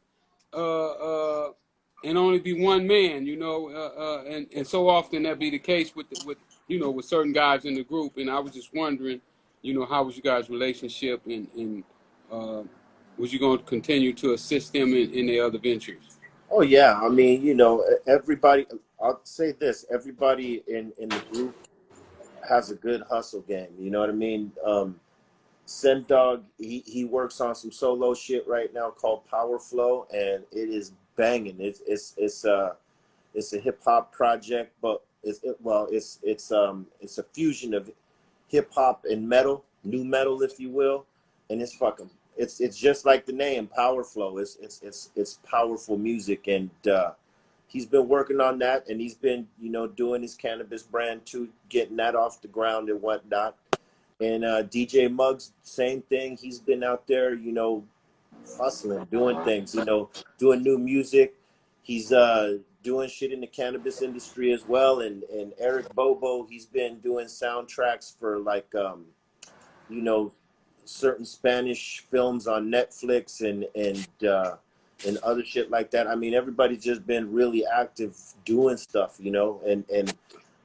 and only be one man? You know, and so often that be the case with you know with certain guys in the group. And I was just wondering, you know, how was you guys' relationship, and uh, was you going to continue to assist them in their other ventures? Oh yeah, I mean, you know, everybody. I'll say this: everybody in the group has a good hustle game. You know what I mean? Send Dog, he works on some solo shit right now called Power Flow, and it is banging. It's a hip hop project, but it's a fusion of hip hop and metal, new metal, if you will, and it's fucking it's just like the name, Power Flow. It's powerful music, and he's been working on that, and he's been, you know, doing his cannabis brand too, getting that off the ground and whatnot. And DJ Muggs, same thing. He's been out there, you know, hustling, doing things, you know, doing new music. He's doing shit in the cannabis industry as well. And Eric Bobo, he's been doing soundtracks for like you know, certain Spanish films on Netflix and other shit like that. I mean, everybody's just been really active doing stuff, you know, and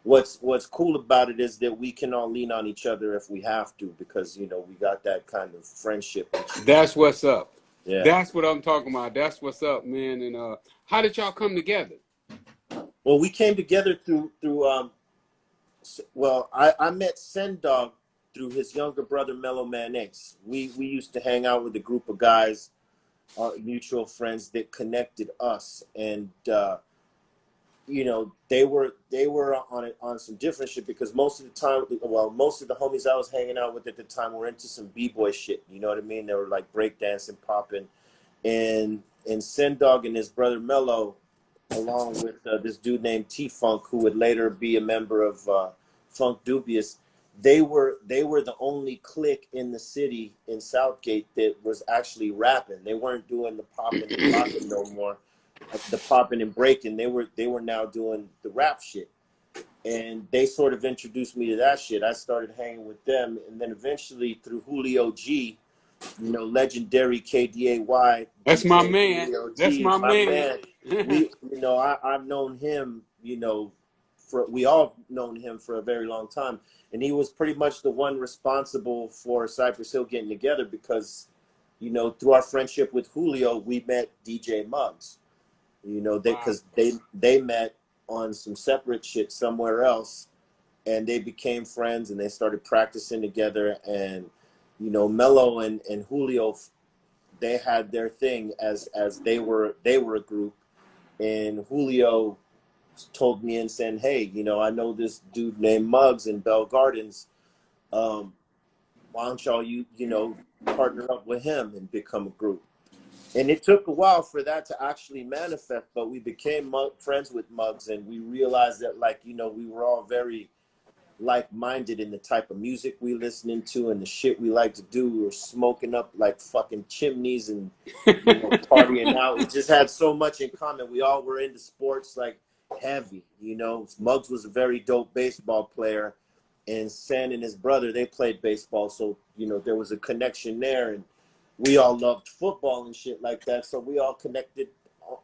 what's cool about it is that we can all lean on each other if we have to, because you know we got that kind of friendship and shit. That's what's up. Yeah. That's what I'm talking about. That's what's up, man. And how did y'all come together? Well, we came together through well, I met Sendog through his younger brother Mellow Man Ace. We used to hang out with a group of guys, mutual friends that connected us, and you know, they were on some different shit, because most of the time, well, most of the homies I was hanging out with at the time were into some b-boy shit. You know what I mean? They were like breakdancing, popping, and Sendog and his brother Mello, along with this dude named T Funk, who would later be a member of Funk Dubious. They were the only clique in the city in Southgate that was actually rapping. They weren't doing the popping and locking no more, the popping and breaking. They were now doing the rap shit, and they sort of introduced me to that shit. I started hanging with them, and then eventually through Julio G, you know, legendary KDAY That's my DJ man. Julio That's G, my my man. man. You know, I've known him, you know, we all known him for a very long time, and he was pretty much the one responsible for Cypress Hill getting together, because, you know, through our friendship with Julio, we met DJ Muggs. You know, Wow. because they met on some separate shit somewhere else, and they became friends, and they started practicing together. And you know, Mello and Julio, they had their thing as they were a group, and Julio told me and said, hey, you know, I know this dude named Muggs in Bell Gardens. Why don't y'all you know, partner up with him and become a group? And it took a while for that to actually manifest, but we became friends with Muggs, and we realized that, like, you know, we were all very like-minded in the type of music we listening to and the shit we like to do. We were smoking up like fucking chimneys and, you know, partying out. We just had so much in common. We all were into sports like heavy, you know. Muggs was a very dope baseball player, and Sen and his brother, they played baseball, so, you know, there was a connection there. And we all loved football and shit like that, so we all connected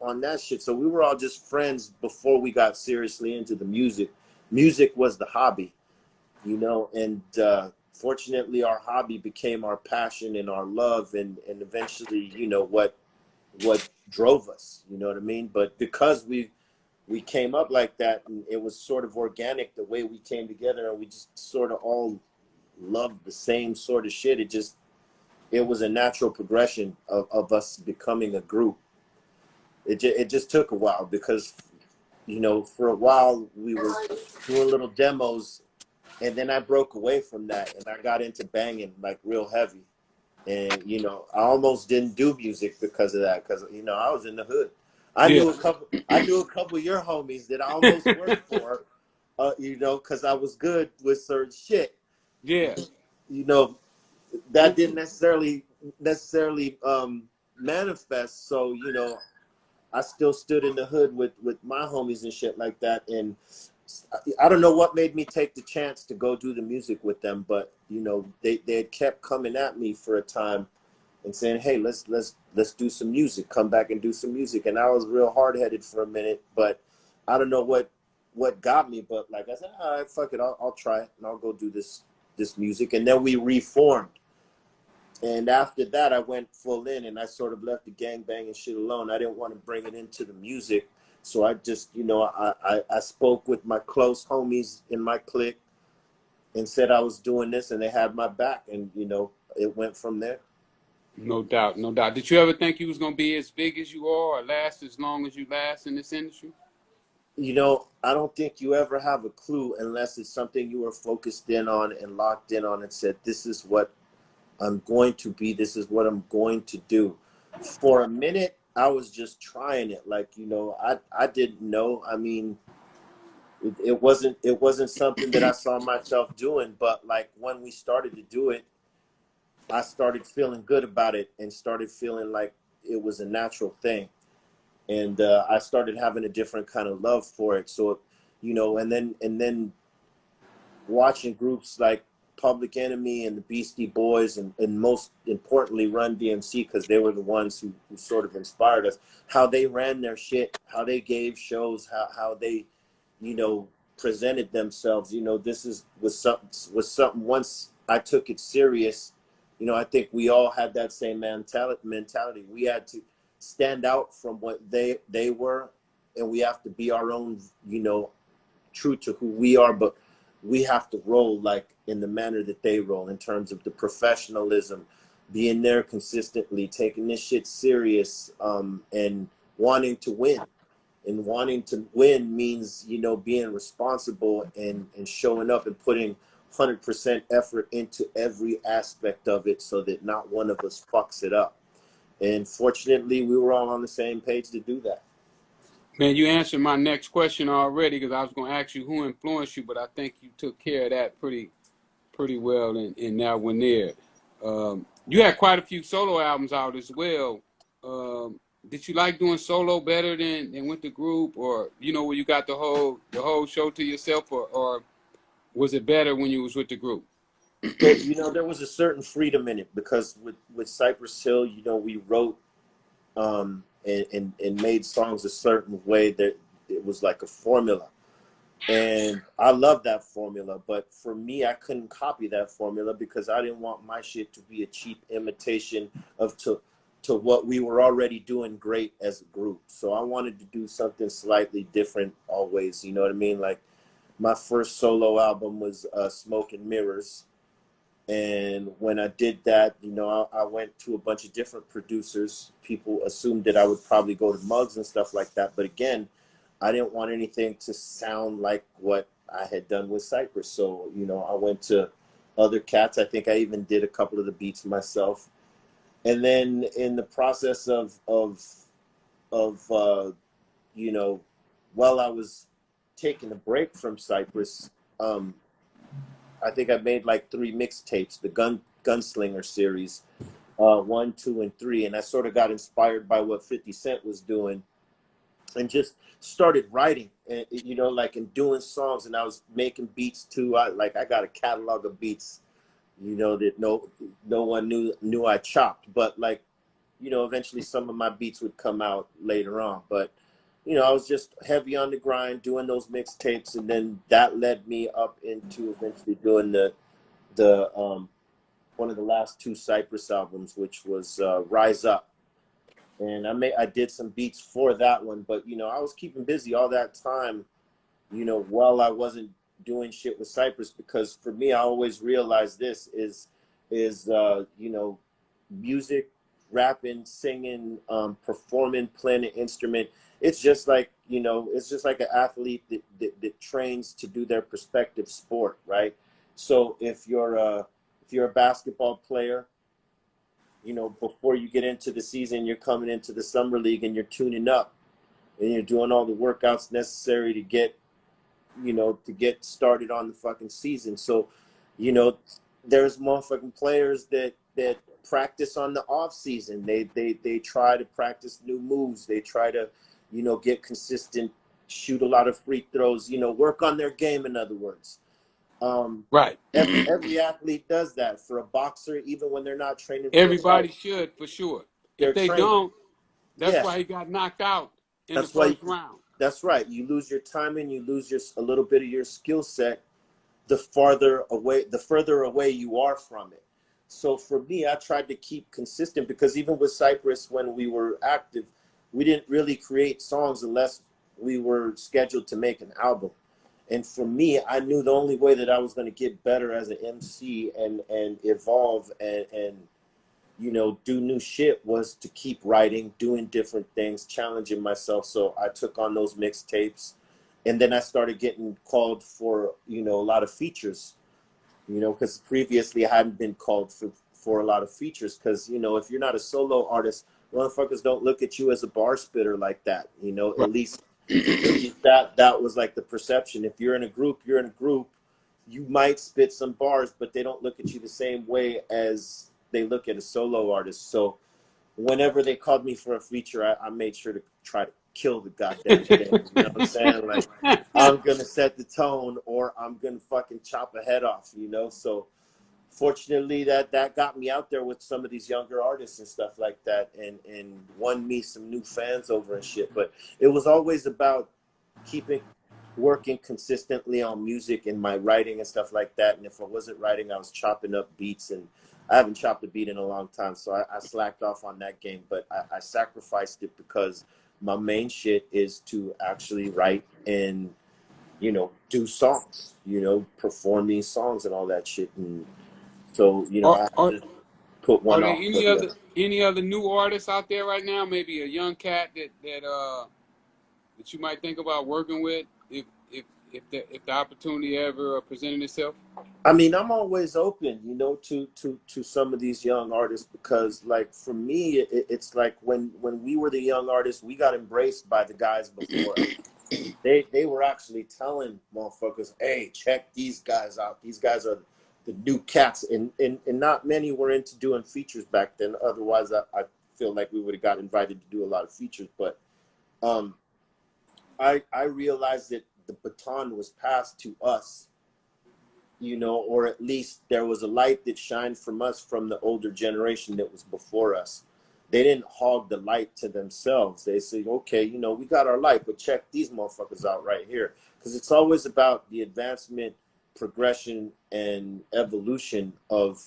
on that shit. So we were all just friends before we got seriously into the music. Music was the hobby, you know, and fortunately our hobby became our passion and our love, and eventually, you know, what drove us, you know what I mean? But because we came up like that, and it was sort of organic the way we came together, and we just sort of all loved the same sort of shit. It was a natural progression of us becoming a group. It just took a while because, you know, for a while we were doing little demos, and then I broke away from that and I got into banging like real heavy. And, you know, I almost didn't do music because of that, because, you know, I was in the hood. I Yeah. knew a couple of your homies that I almost worked for, you know, because I was good with certain shit. Yeah. You know, that didn't necessarily manifest. So, you know, I still stood in the hood with my homies and shit like that. And I don't know what made me take the chance to go do the music with them, but, you know, they had kept coming at me for a time and saying, hey, let's do some music, come back and do some music. And I was real hard-headed for a minute, but I don't know what got me. But like I said, all right, fuck it, I'll try it and I'll go do this music. And then we reformed. And after that, I went full in, and I sort of left the gangbang and shit alone. I didn't want to bring it into the music. So I just, you know, I spoke with my close homies in my clique and said I was doing this, and they had my back. And, you know, it went from there. No doubt, no doubt. Did you ever think you was gonna be as big as you are, or last as long as you last in this industry? You know, I don't think you ever have a clue unless it's something you were focused in on and locked in on and said, this is what I'm going to be, this is what I'm going to do. For a minute, I was just trying it. Like, you know, I didn't know. I mean, it wasn't something that I saw myself doing, but like when we started to do it, I started feeling good about it and started feeling like it was a natural thing. And I started having a different kind of love for it. So, you know, and then watching groups like Public Enemy and the Beastie Boys, and most importantly Run DMC, because they were the ones who sort of inspired us, how they ran their shit, how they gave shows, how they, you know, presented themselves. You know, this was something once I took it serious. You know, I think we all had that same mentality. We had to stand out from what they were, and we have to be our own, you know, true to who we are, but we have to roll like in the manner that they roll, in terms of the professionalism, being there consistently, taking this shit serious, and wanting to win. And wanting to win means, you know, being responsible and showing up and putting 100% effort into every aspect of it so that not one of us fucks it up. And fortunately, we were all on the same page to do that. Man, you answered my next question already, because I was gonna ask you who influenced you, but I think you took care of that pretty well in that one there. You had quite a few solo albums out as well. Did you like doing solo better than with the group, or, you know, where you got the whole show to yourself, or was it better when you was with the group? You know, there was a certain freedom in it, because with Cypress Hill, you know, we wrote and made songs a certain way that it was like a formula. And I love that formula, but for me, I couldn't copy that formula because I didn't want my shit to be a cheap imitation of to what we were already doing great as a group. So I wanted to do something slightly different always, you know what I mean? Like my first solo album was Smoke and Mirrors. And when I did that, you know, I went to a bunch of different producers. People assumed that I would probably go to Muggs and stuff like that. But again, I didn't want anything to sound like what I had done with Cypress. So, you know, I went to other cats. I think I even did a couple of the beats myself. And then in the process of you know, while I was taking a break from Cypress, I think I made like 3 mixtapes, the Gunslinger series, 1, 2, and 3, and I sort of got inspired by what 50 Cent was doing, and just started writing, and you know, like, and doing songs, and I was making beats too. I got a catalog of beats, you know, that no one knew I chopped, but like you know, eventually some of my beats would come out later on. But, you know, I was just heavy on the grind, doing those mixtapes, and then that led me up into eventually doing the one of the last two Cypress albums, which was Rise Up. And I did some beats for that one, but, you know, I was keeping busy all that time, you know, while I wasn't doing shit with Cypress, because for me, I always realized this is you know, music, rapping, singing, performing, playing an instrument. It's just like, you know, it's just like an athlete that trains to do their respective sport, right? So if you're a basketball player, you know, before you get into the season, you're coming into the summer league and you're tuning up and you're doing all the workouts necessary to get, you know, to get started on the fucking season. So, you know, there's motherfucking players that practice on the off season. They try to practice new moves. They try to, you know, get consistent, shoot a lot of free throws, you know, work on their game, in other words. Right. Every athlete does that. For a boxer, even when they're not training for a Everybody fight, should, for sure. If they're they training. don't, that's Yeah, why he got knocked out in the that's why. first round. That's right. You lose your timing. You lose a little bit of your skill set. The further away you are from it. So for me, I tried to keep consistent, because even with Cypress, when we were active, we didn't really create songs unless we were scheduled to make an album. And for me, I knew the only way that I was going to get better as an MC and evolve and you know, do new shit was to keep writing, doing different things, challenging myself. So I took on those mixtapes, and then I started getting called for, you know, a lot of features, you know, because previously I hadn't been called for a lot of features, because, you know, if you're not a solo artist, motherfuckers don't look at you as a bar spitter like that, you know. Right. At least that was like the perception. If you're in a group, you might spit some bars, but they don't look at you the same way as they look at a solo artist. So whenever they called me for a feature, I made sure to try to kill the goddamn thing. You know what I'm saying? Like, I'm gonna set the tone, or I'm gonna fucking chop a head off, you know. So fortunately, that got me out there with some of these younger artists and stuff like that, and won me some new fans over and shit. But it was always about keeping working consistently on music and my writing and stuff like that. And if I wasn't writing, I was chopping up beats, and I haven't chopped a beat in a long time, so I slacked off on that game. But I sacrificed it because my main shit is to actually write and, you know, do songs, you know, perform these songs and all that shit. And so, you know, Are, I have are, to put are one there off for the other. any other new artists out there right now? Maybe a young cat that you might think about working with if the opportunity ever presented itself? I mean, I'm always open, you know, to some of these young artists, because, like, for me, it's like when we were the young artists, we got embraced by the guys before us. They were actually telling motherfuckers, "Hey, check these guys out. These guys are the new cats." And not many were into doing features back then. Otherwise, I feel like we would have got invited to do a lot of features. But I realized that the baton was passed to us, you know, or at least there was a light that shined from us, from the older generation that was before us. They didn't hog the light to themselves. They said, okay, you know, we got our light, but check these motherfuckers out right here. Because it's always about the advancement, progression, and evolution of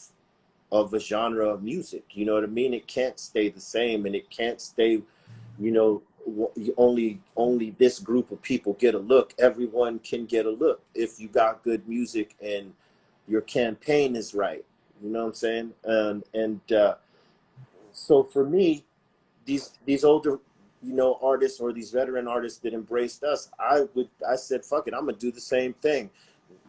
a genre of music. You know what I mean? It can't stay the same, and it can't stay, you know, only this group of people get a look. Everyone can get a look if you got good music and your campaign is right. You know what I'm saying? So for me, these older, you know, artists, or these veteran artists that embraced us, I said, fuck it, I'm gonna do the same thing.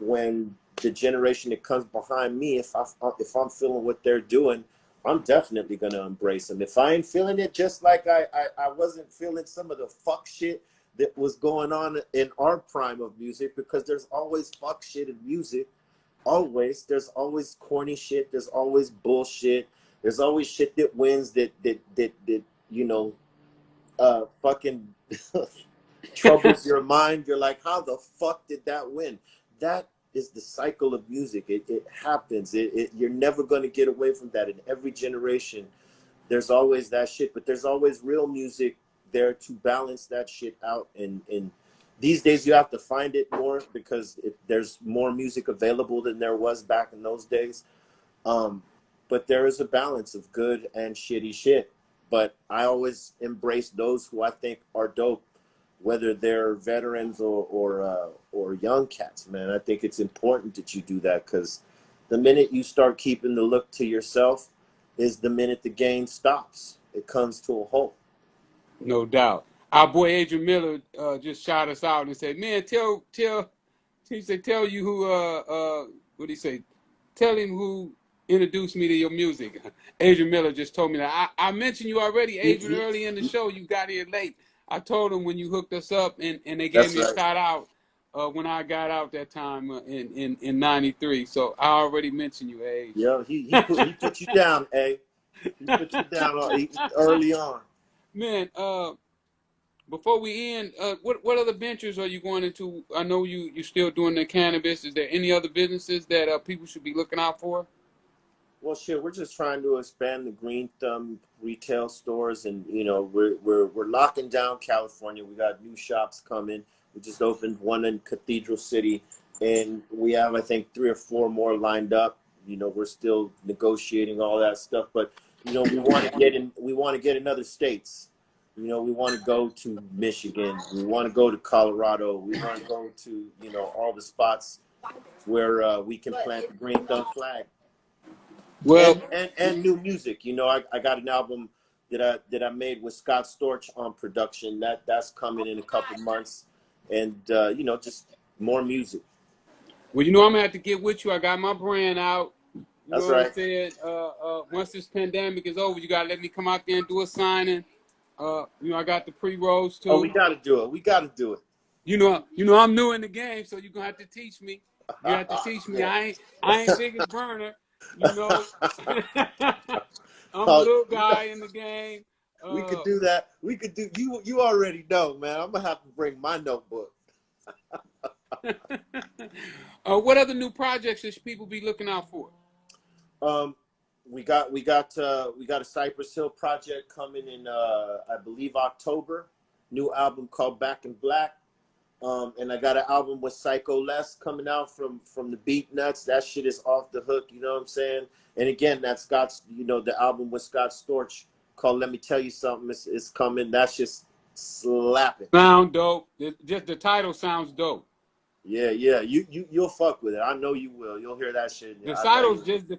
When the generation that comes behind me, if I'm feeling what they're doing, I'm definitely gonna embrace them. If I ain't feeling it, just like I wasn't feeling some of the fuck shit that was going on in our prime of music, because there's always fuck shit in music. Always. There's always corny shit. There's always bullshit. There's always shit that wins that you know, fucking troubles your mind. You're like, how the fuck did that win? That is the cycle of music. It happens. You're never going to get away from that. In every generation, there's always that shit, but there's always real music there to balance that shit out. And these days you have to find it more because there's more music available than there was back in those days. But there is a balance of good and shitty shit. But I always embrace those who I think are dope, whether they're veterans or young cats, man. I think it's important that you do that, because the minute you start keeping the look to yourself is the minute the game stops. It comes to a halt. No doubt. Our boy Adrian Miller just shot us out and said, "Man, tell you who what he say? Tell him who introduced me to your music." Adrian Miller just told me that. I mentioned you already, Adrian, early in the show. You got here late. I told him when you hooked us up, and they gave That's me a right. shout out when I got out that time in '93. So I already mentioned you, Age. Yeah, he put you down, A. He put you down early on. Man, before we end, what other ventures are you going into? I know you're still doing the cannabis. Is there any other businesses that people should be looking out for? Well, shit, we're just trying to expand the Green Thumb retail stores, and we're locking down California. We got new shops coming. We just opened one in Cathedral City, and we have, I think, 3 or 4 more lined up. We're still negotiating all that stuff, but we want to get in. We want to get in other states. We want to go to Michigan. We want to go to Colorado. We want to go to all the spots where we can plant the Green Thumb flag. Well, and new music. I got an album that I made with Scott Storch on production. That's coming in a couple months, and just more music. well, I'm gonna have to get with you. I got my brand out. That's What right. I said. Once this pandemic is over, you gotta let me come out there and do a signing. I got the pre-rolls too. Oh, we got to do it. We got to do it. I'm new in the game, so you're gonna have to teach me. You have to teach me. Yeah. I ain't big as Burner. I'm a little guy in the game. We could do that. We could do. You already know, man. I'm gonna have to bring my notebook. What other new projects should people be looking out for? We got a Cypress Hill project coming in I believe October. New album called Back in Black. And I got an album with Psycho Les coming out from the Beat Nuts. That shit is off the hook, you know what I'm saying? And again, that's Scott's, the album with Scott Storch called Let Me Tell You Something is coming. That's just slapping. Sound dope. Just the title sounds dope. Yeah. You'll fuck with it. I know you will. You'll hear that shit. The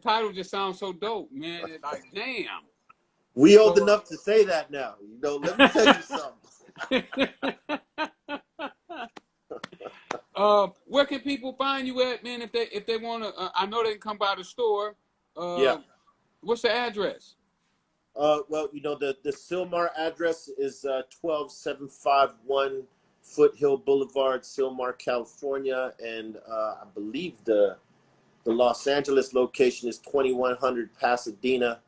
title just sounds so dope, man. It's like, damn. We old enough to say that now. Let me tell you something. Where can people find you at, man? If they want to, I know they can come by the store. Yeah. What's the address? Well, the Sylmar address is 12751 Foothill Boulevard, Sylmar, California, and I believe the Los Angeles location is 2100 Pasadena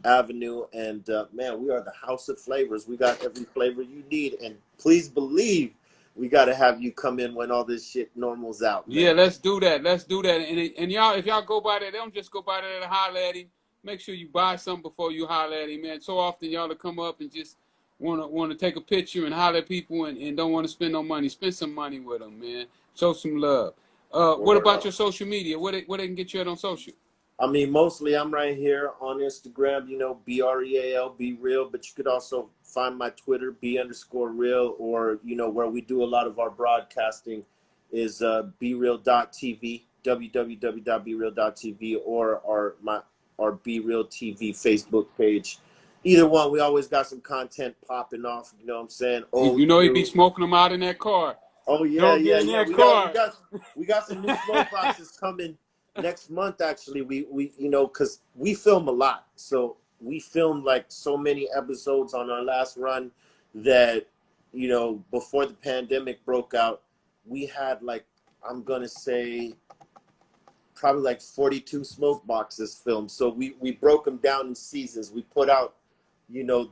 Avenue. And man, we are the house of flavors. We got every flavor you need, and please believe we got to have you come in when all this shit normals out, man. Yeah, let's do that. And y'all, if y'all go by there, don't just go by there to holler at him. Make sure you buy something before you holler at him, man. So often y'all to come up and just want to take a picture and holler at people and don't want to spend no money. Spend some money with them, man. Show some love. What about your social media? Where they can get you at on social? I mean, mostly I'm right here on Instagram, BREAL, Be Real, but you could also find my Twitter, B_real, or, where we do a lot of our broadcasting is BeReal.tv, www.BeReal.tv, or our Be Real TV Facebook page. Either one, we always got some content popping off, you know what I'm saying? He'd be smoking them out in that car. Oh, yeah. We got some new smoke boxes coming next month, actually. We because we film a lot, so we filmed like so many episodes on our last run that before the pandemic broke out, we had like, I'm gonna say, probably like 42 smoke boxes filmed. So we broke them down in seasons. We put out the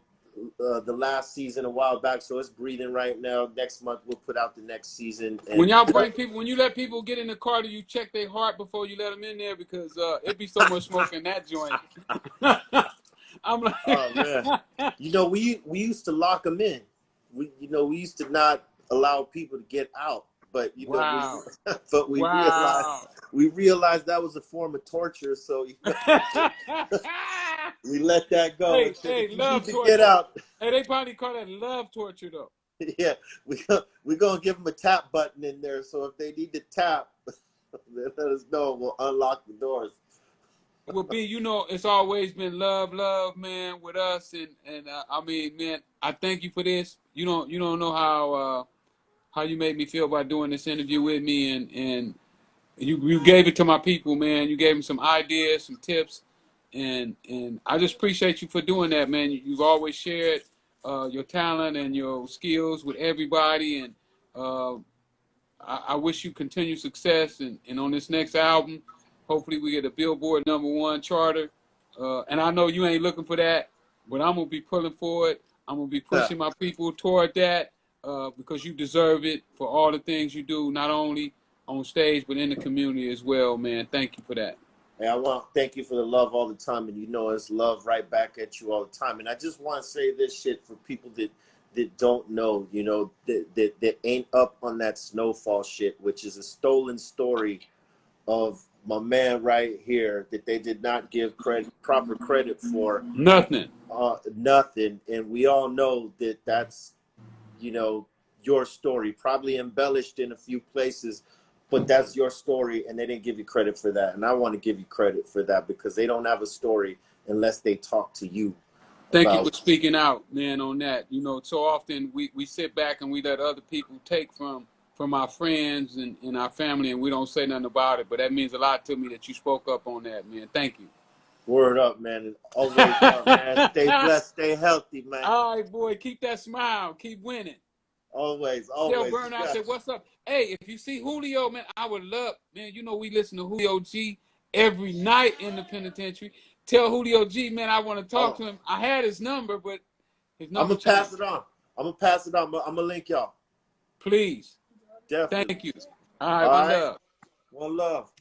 last season a while back, so it's breathing right now. Next month we'll put out the next season. And when you let people get in the car, do you check their heart before you let them in there? Because it'd be so much smoke in that joint. I'm Oh man, like, you know we used to lock them in. We used to not allow people to get out, but wow, but wow. we realized that was a form of torture. So we let that go and Hey, said, if hey, you need love to get torture. out, Hey, they probably call that love torture though. yeah, we gonna give them a tap button in there. So if they need to tap, let us know. We'll unlock the doors. Well, B, it's always been love, love, man, with us, and I mean, man, I thank you for this. You don't know how you made me feel by doing this interview with me, and you gave it to my people, man. You gave them some ideas, some tips, and I just appreciate you for doing that, man. You've always shared your talent and your skills with everybody, and uh, I wish you continued success. And on this next album, hopefully we get a Billboard #1 charter. And I know you ain't looking for that, but I'm gonna be pulling for it. I'm gonna be pushing my people toward that because you deserve it for all the things you do, not only on stage but in the community as well, man. Thank you for that. Hey, I want to thank you for the love all the time, and it's love right back at you all the time. And I just want to say this shit for people that don't know, that ain't up on that Snowfall shit, which is a stolen story of my man right here that they did not give proper credit for. Nothing. Nothing. And we all know that that's your story, probably embellished in a few places, but that's your story, and they didn't give you credit for that. And I want to give you credit for that because they don't have a story unless they talk to you Thank you about for speaking out, man, on that. So often we sit back and we let other people take from our friends and our family, and we don't say nothing about it. But that means a lot to me that you spoke up on that, man. Thank you. Word up, man. And always up, man. Stay blessed, stay healthy, man. All right, boy. Keep that smile. Keep winning. Always, Tell always. Burnout, I said, what's up? Hey, if you see Julio, man, I would love, man, we listen to Julio G every night in the penitentiary. Tell Julio G, man, I want to talk Oh, to him. I had his number, but his I'm number gonna pass changed. it on. I'm gonna pass it on. I'm gonna link y'all. Please. Definitely. Thank you. All right, All one right. love. One love.